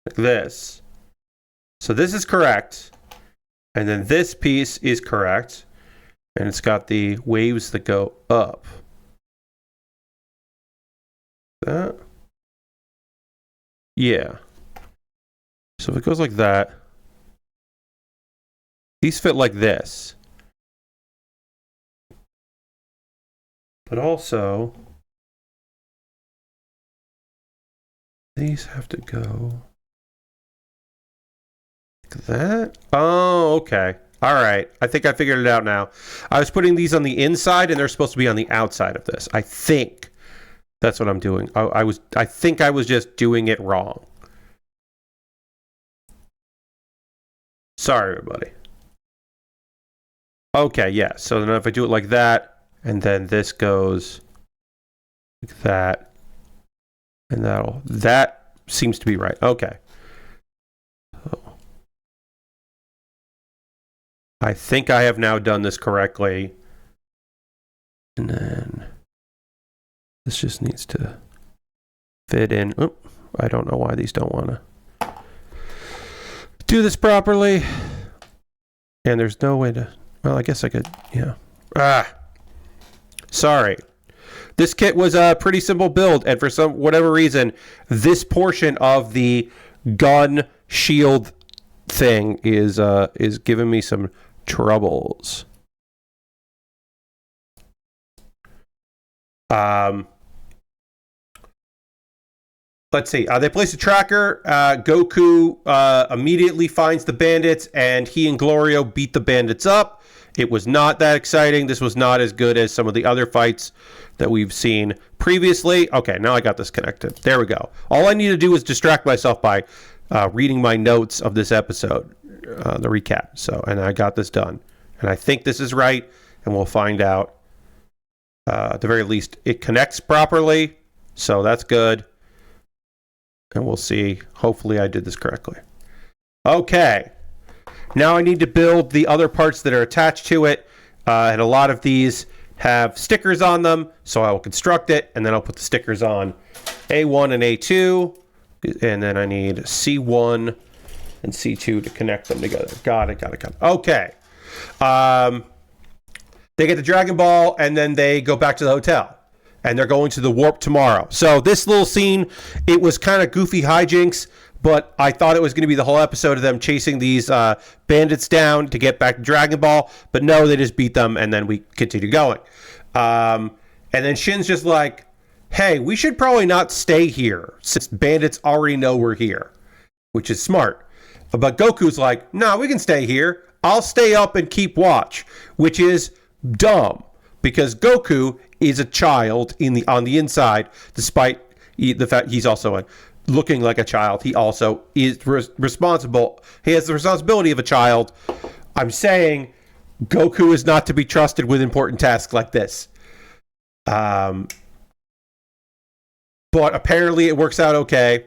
Like this. So this is correct. And then this piece is correct. And it's got the waves that go up. That. Yeah. So if it goes like that, these fit like this. But also, these have to go like that. Oh, okay. All right. I think I figured it out now. I was putting these on the inside, and they're supposed to be on the outside of this. I think that's what I'm doing. I think I was just doing it wrong. Sorry, everybody. Okay, yeah. So then if I do it like that, and then this goes like that, and that seems to be right. Okay. So I think I have now done this correctly. And then this just needs to fit in. Oh, I don't know why these don't want to do this properly. And there's no way to, well, I guess I could, yeah. Sorry. This kit was a pretty simple build, and for whatever reason, this portion of the gun shield thing is giving me some troubles. Let's see. They place a tracker. Goku immediately finds the bandits, and he and Glorio beat the bandits up. It was not that exciting. This was not as good as some of the other fights that we've seen previously. Okay, now I got this connected. There we go. All I need to do is distract myself by reading my notes of this episode, the recap. So, and I got this done. And I think this is right, and we'll find out. At the very least, it connects properly, so that's good. And we'll see. Hopefully I did this correctly. Okay. Now I need to build the other parts that are attached to it. And a lot of these have stickers on them. So I will construct it, and then I'll put the stickers on A1 and A2. And then I need C1 and C2 to connect them together. Got it. Okay. They get the Dragon Ball, and then they go back to the hotel. And they're going to the warp tomorrow. So this little scene, it was kind of goofy hijinks, but I thought it was going to be the whole episode of them chasing these bandits down to get back to Dragon Ball. But no, they just beat them, and then we continue going. And then Shin's just like, hey, we should probably not stay here since bandits already know we're here, which is smart. But Goku's like, no, we can stay here. I'll stay up and keep watch, which is dumb because Goku is a child on the inside, despite the fact he's also looking like a child. He also is responsible. He has the responsibility of a child. I'm saying Goku is not to be trusted with important tasks like this. But apparently it works out okay.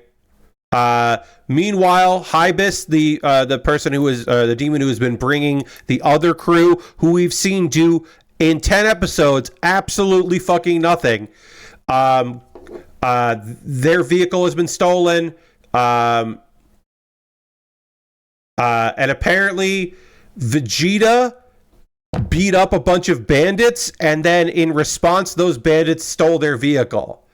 Meanwhile, Hybis, the person who is the demon who has been bringing the other crew, who we've seen do in 10 episodes absolutely fucking nothing. Their vehicle has been stolen. And apparently Vegeta beat up a bunch of bandits, and then in response, those bandits stole their vehicle.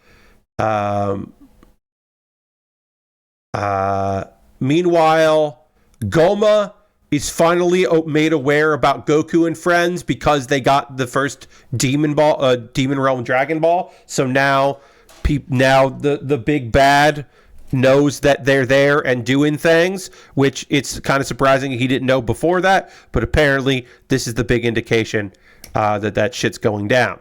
Meanwhile, Goma is finally made aware about Goku and friends because they got the first Demon Realm Dragon Ball. So now the big bad knows that they're there and doing things, which it's kind of surprising he didn't know before that. But apparently, this is the big indication that shit's going down.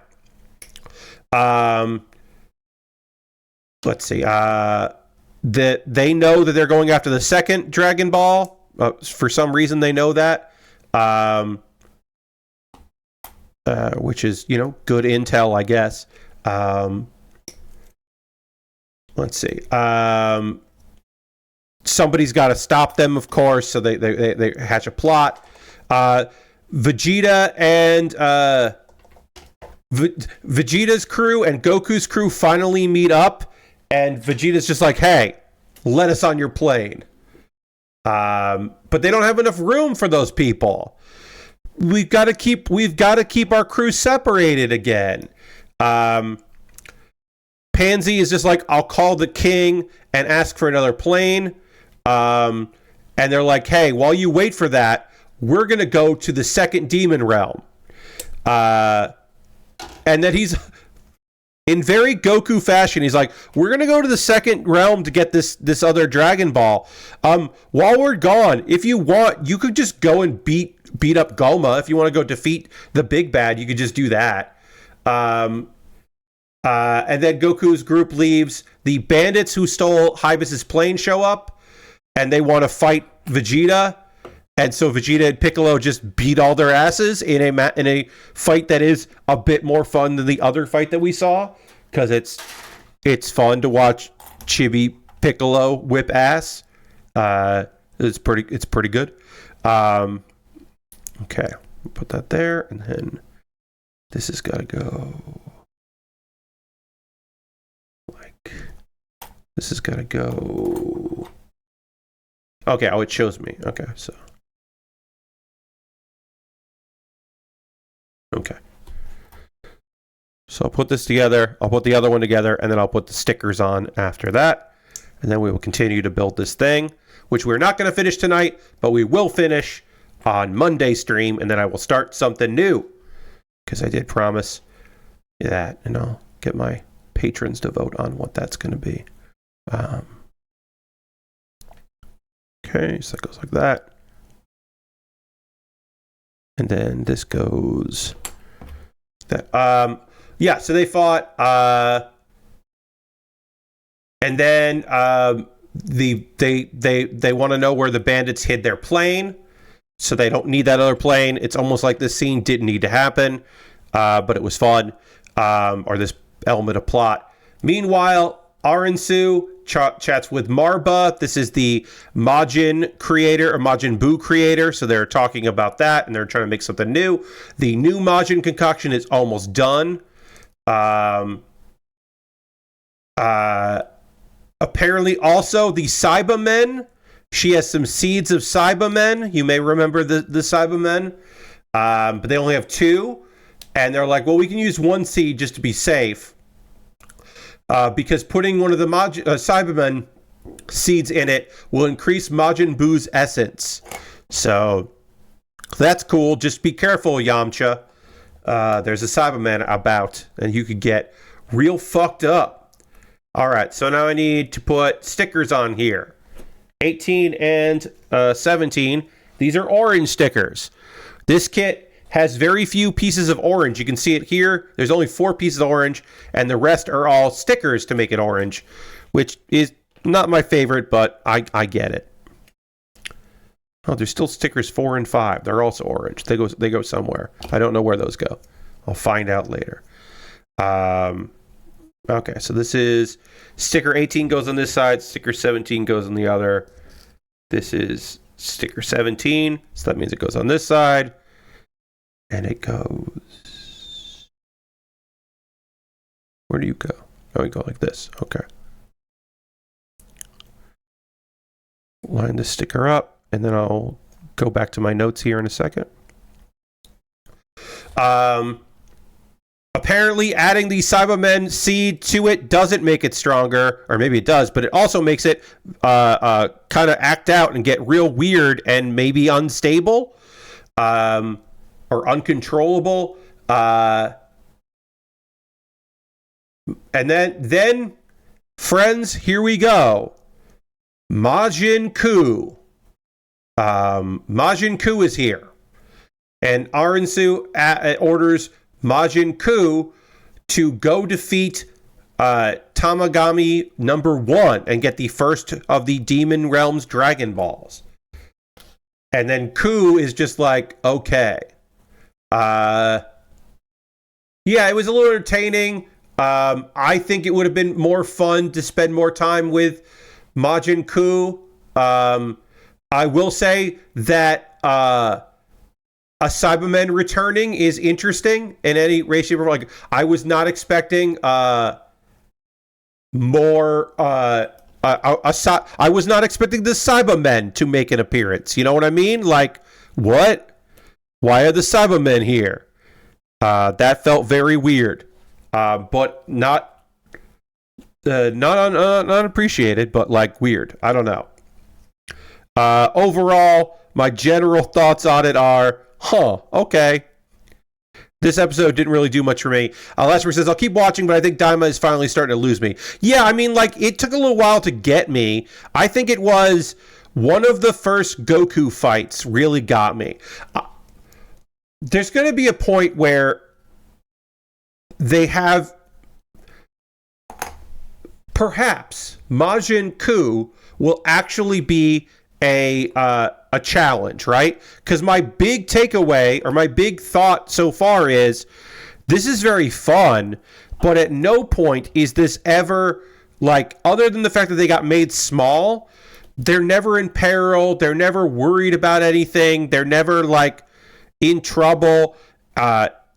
Let's see. That they know that they're going after the second Dragon Ball. For some reason, they know that. which is, good intel, I guess. Let's see. Somebody's got to stop them, of course, so they hatch a plot. Vegeta and Vegeta's crew and Goku's crew finally meet up, and Vegeta's just like, hey, let us on your plane. But they don't have enough room for those people. We've got to keep our crew separated again. Pansy is just like, I'll call the king and ask for another plane. And they're like, hey, while you wait for that, we're going to go to the second demon realm. And then he's, in very Goku fashion, he's like, we're going to go to the second realm to get this other Dragon Ball. While we're gone, if you want, you could just go and beat up Goma. If you want to go defeat the big bad, you could just do that. And then Goku's group leaves. The bandits who stole Hybus's plane show up, and they want to fight Vegeta. And so Vegeta and Piccolo just beat all their asses in a fight that is a bit more fun than the other fight that we saw, because it's fun to watch Chibi Piccolo whip ass. It's pretty good. Okay, put that there, and then this has got to go like this has got to go. Okay, it shows me. Okay, so. Okay. So I'll put this together. I'll put the other one together, and then I'll put the stickers on after that. And then we will continue to build this thing, which we're not going to finish tonight, but we will finish on Monday stream, and then I will start something new, because I did promise that, and I'll get my patrons to vote on what that's going to be. Okay, so that goes like that. And then this goes that. Yeah, so they fought. And then they want to know where the bandits hid their plane, so they don't need that other plane. It's almost like this scene didn't need to happen, but it was fun, or this element of plot. Meanwhile, Arinsu chats with Marba. This is the Majin creator, or Majin Buu creator, so they're talking about that, and they're trying to make something new. The new Majin concoction is almost done. Apparently also the Cybermen, she has some seeds of Cybermen. You may remember the Cybermen, but they only have 2, and they're like, well, we can use 1 seed just to be safe, because putting one of the Cybermen seeds in it will increase Majin Buu's essence. So that's cool. Just be careful, Yamcha. There's a Cyberman about, and you could get real fucked up. All right, so now I need to put stickers on here. 18 and 17. These are orange stickers. This kit has very few pieces of orange. You can see it here. There's only 4 pieces of orange, and the rest are all stickers to make it orange, which is not my favorite, but I get it. Oh, there's still stickers 4 and 5. They're also orange. They go somewhere. I don't know where those go. I'll find out later. Okay, so this is sticker 18 goes on this side, sticker 17 goes on the other. This is sticker 17, so that means it goes on this side. And it goes... Where do you go? Oh, we go like this. Okay. Line the sticker up, and then I'll go back to my notes here in a second. Apparently, adding the Cybermen seed to it doesn't make it stronger, or maybe it does, but it also makes it kind of act out and get real weird and maybe unstable, or uncontrollable. And then, friends, here we go. Majin Ku. Majin Ku is here. And Arinsu orders Majin Ku to go defeat Tamagami number 1 and get the first of the Demon Realm's Dragon Balls. And then Ku is just like, okay. Yeah, it was a little entertaining. I think it would have been more fun to spend more time with Majin Ku. I will say that a Cyberman returning is interesting in any race shape or like. I was not expecting more. I was not expecting the Cybermen to make an appearance. You know what I mean? Like, what? Why are the Cybermen here? That felt very weird, but not unappreciated, but like weird. I don't know. Overall, my general thoughts on it are, okay. This episode didn't really do much for me. Lester says, I'll keep watching, but I think Daima is finally starting to lose me. Yeah, I mean, like, it took a little while to get me. I think it was one of the first Goku fights really got me. There's going to be a point where they have perhaps Majin Ku will actually be a challenge, right? Because my big takeaway or my big thought so far is this is very fun, but at no point is this ever like, other than the fact that they got made small, they're never in peril, they're never worried about anything, they're never like in trouble.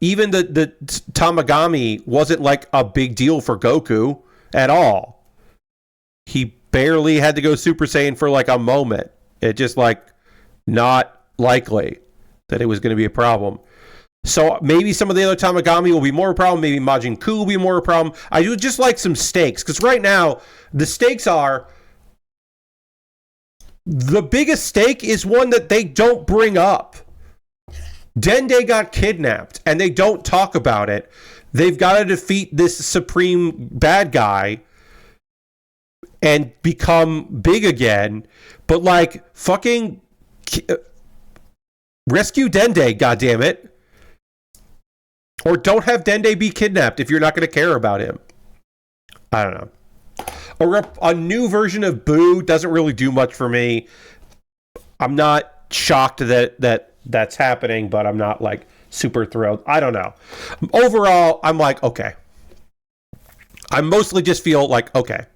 Even the Tamagami wasn't like a big deal for Goku at all. He barely had to go Super Saiyan for like a moment. It just like not likely that it was going to be a problem. So maybe some of the other Tamagami will be more a problem. Maybe Majin Ku will be more a problem. I would just like some stakes, because right now the stakes are, the biggest stake is one that they don't bring up. Dende got kidnapped and they don't talk about it. They've got to defeat this supreme bad guy and become big again. But like, fucking rescue Dende, goddammit. Or don't have Dende be kidnapped if you're not going to care about him. I don't know. A new version of Boo doesn't really do much for me. I'm not shocked that that's happening, but I'm not like super thrilled. I don't know. Overall, I'm like, okay. I mostly just feel like, okay.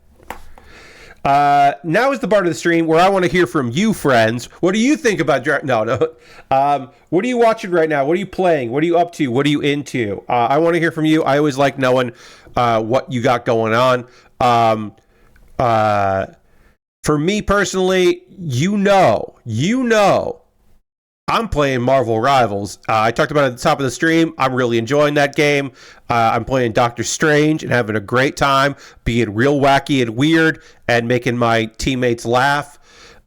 Now is the part of the stream where I want to hear from you, friends. What do you think about No. What are you watching right now? What are you playing? What are you up to? What are you into? I want to hear from you. I always like knowing what you got going on. For me personally, you know, I'm playing Marvel Rivals. I talked about it at the top of the stream. I'm really enjoying that game. I'm playing Doctor Strange and having a great time, being real wacky and weird and making my teammates laugh,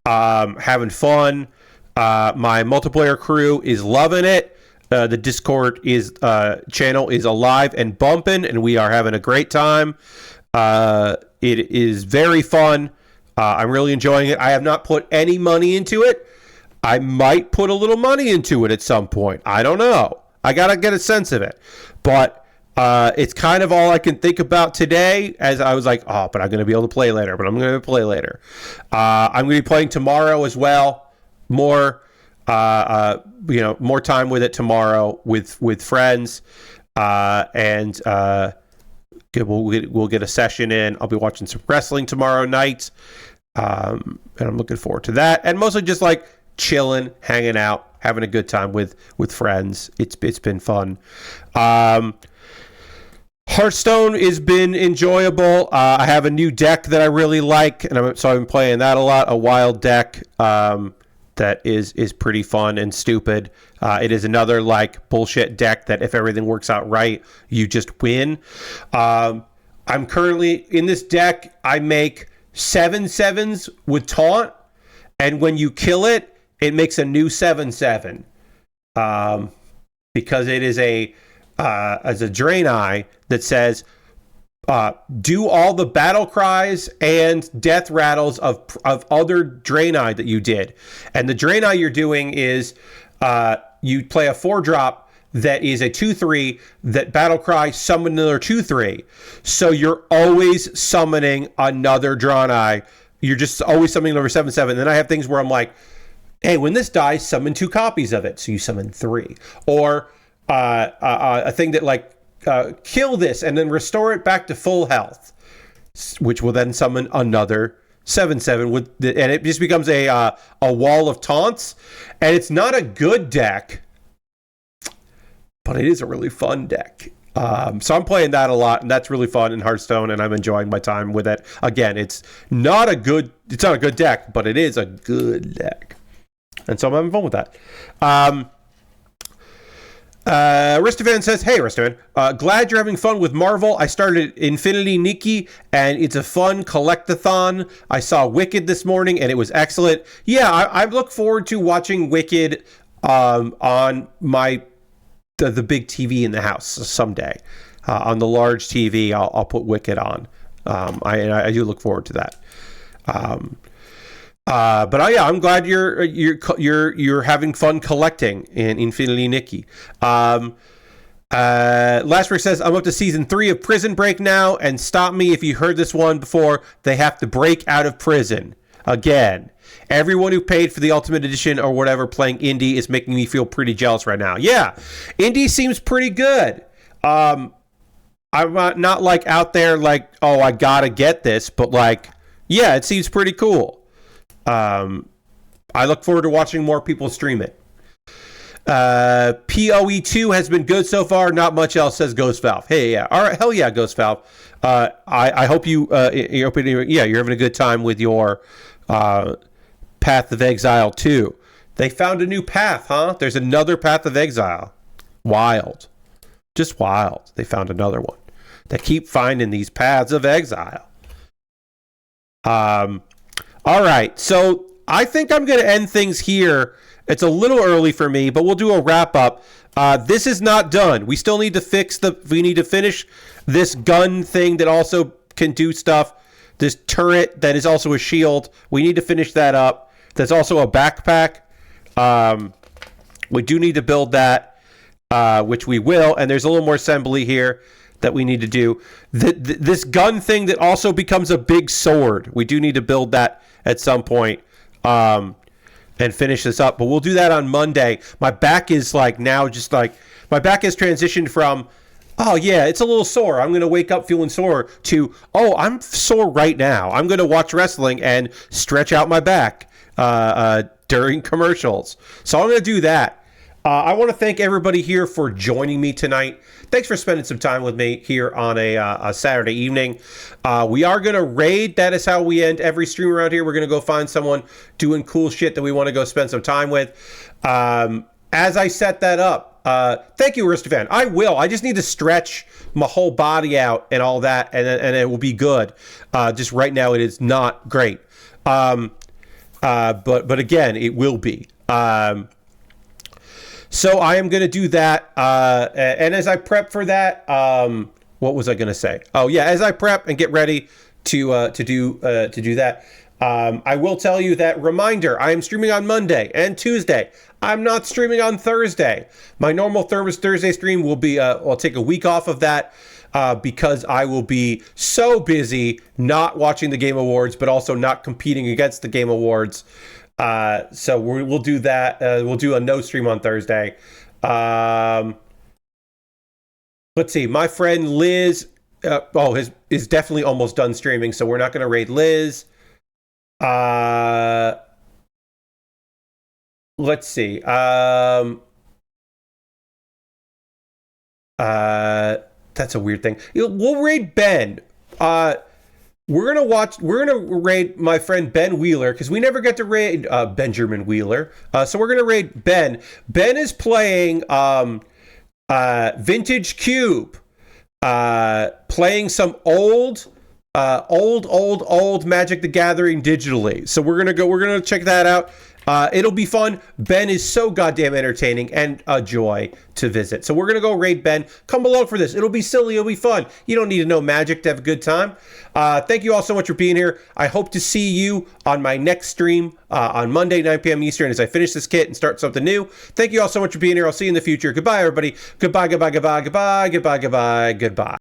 having fun. My multiplayer crew is loving it. The Discord channel is alive and bumping, and we are having a great time. It is very fun. I'm really enjoying it. I have not put any money into it. I might put a little money into it at some point. I don't know. I got to get a sense of it. But it's kind of all I can think about today, as I was like, but I'm going to be able to play later. But I'm going to play later. I'm going to be playing tomorrow as well. More time with it tomorrow with friends. And we'll get a session in. I'll be watching some wrestling tomorrow night. And I'm looking forward to that. And mostly just like chilling, hanging out, having a good time with friends. It's been fun. Hearthstone has been enjoyable. I have a new deck that I really like, and I've been playing that a lot. A wild deck that is pretty fun and stupid. It is another like bullshit deck that if everything works out right, you just win. I'm currently in this deck. I make 7/7s with taunt, and when you kill it, it makes a new 7/7. Because it is as a Draenei that says, do all the battle cries and death rattles of other Draenei that you did. And the Draenei you're doing is you play a 4-drop that is a 2/3 that battle cry summon another 2/3. So you're always summoning another Draenei. You're just always summoning another 7/7. Then I have things where I'm like, hey, when this dies, summon 2 copies of it. So you summon 3. Or a thing that like kill this and then restore it back to full health, which will then summon another 7/7 and it just becomes a wall of taunts. And it's not a good deck, but it is a really fun deck. So I'm playing that a lot, and that's really fun in Hearthstone, and I'm enjoying my time with it. Again, it's not a good deck, but it is a good deck, and so I'm having fun with that. Ristovan says, hey, Ristovan, glad you're having fun with Marvel. I started Infinity Nikki, and it's a fun collect-a-thon. I saw Wicked this morning, and it was excellent. Yeah, I look forward to watching Wicked on my the big TV in the house someday. On the large TV, I'll put Wicked on. I do look forward to that. But yeah, I'm glad you're having fun collecting in Infinity Nikki. Lastbrick says, I'm up to season 3 of Prison Break now, and stop me if you heard this one before. They have to break out of prison again. Everyone who paid for the Ultimate Edition or whatever playing Indie is making me feel pretty jealous right now. Yeah, Indie seems pretty good. I'm not like out there like, oh, I gotta get this, but like, yeah, it seems pretty cool. I look forward to watching more people stream it. PoE2 has been good so far. Not much else, says Ghost Valve. Hey, yeah. All right, hell yeah, Ghost Valve. I hope you're having a good time with your Path of Exile 2. They found a new path, huh? There's another Path of Exile. Wild. Just wild. They found another one. They keep finding these Paths of Exile. All right, so I think I'm going to end things here. It's a little early for me, but we'll do a wrap-up. This is not done. We still need to finish this gun thing that also can do stuff. This turret that is also a shield. We need to finish that up. There's also a backpack. We do need to build that, which we will. And there's a little more assembly here that we need to do. This gun thing that also becomes a big sword. We do need to build that at some point and finish this up. But we'll do that on Monday. My back is like now just like, my back has transitioned from, oh yeah, it's a little sore, I'm going to wake up feeling sore, to, oh, I'm sore right now. I'm going to watch wrestling and stretch out my back during commercials. So I'm going to do that. I want to thank everybody here for joining me tonight. Thanks for spending some time with me here on a Saturday evening. We are going to raid. That is how we end every stream around here. We're going to go find someone doing cool shit that we want to go spend some time with. As I set that up, thank you, Aristofan. I will. I just need to stretch my whole body out and all that, and it will be good. Just right now, it is not great. But again, it will be. So I am going to do that. And as I prep for that, what was I going to say? Oh yeah, as I prep and get ready to do that, I will tell you that, reminder, I am streaming on Monday and Tuesday. I'm not streaming on Thursday. My normal Thursday stream will be, I'll take a week off of that because I will be so busy not watching the Game Awards, but also not competing against the Game Awards. So we'll do that. We'll do a no stream on Thursday. Let's see. My friend Liz, is definitely almost done streaming, so we're not going to raid Liz. Let's see. That's a weird thing. We'll raid Ben. We're gonna raid my friend Ben Wheeler, because we never get to raid Benjamin Wheeler. So we're gonna raid Ben. Ben is playing Vintage Cube, playing some old Magic the Gathering digitally. So we're gonna check that out. It'll be fun. Ben is so goddamn entertaining and a joy to visit. So we're going to go raid Ben. Come along for this. It'll be silly. It'll be fun. You don't need to know Magic to have a good time. Thank you all so much for being here. I hope to see you on my next stream on Monday, 9 p.m. Eastern, as I finish this kit and start something new. Thank you all so much for being here. I'll see you in the future. Goodbye, everybody. Goodbye, goodbye, goodbye, goodbye, goodbye, goodbye, goodbye.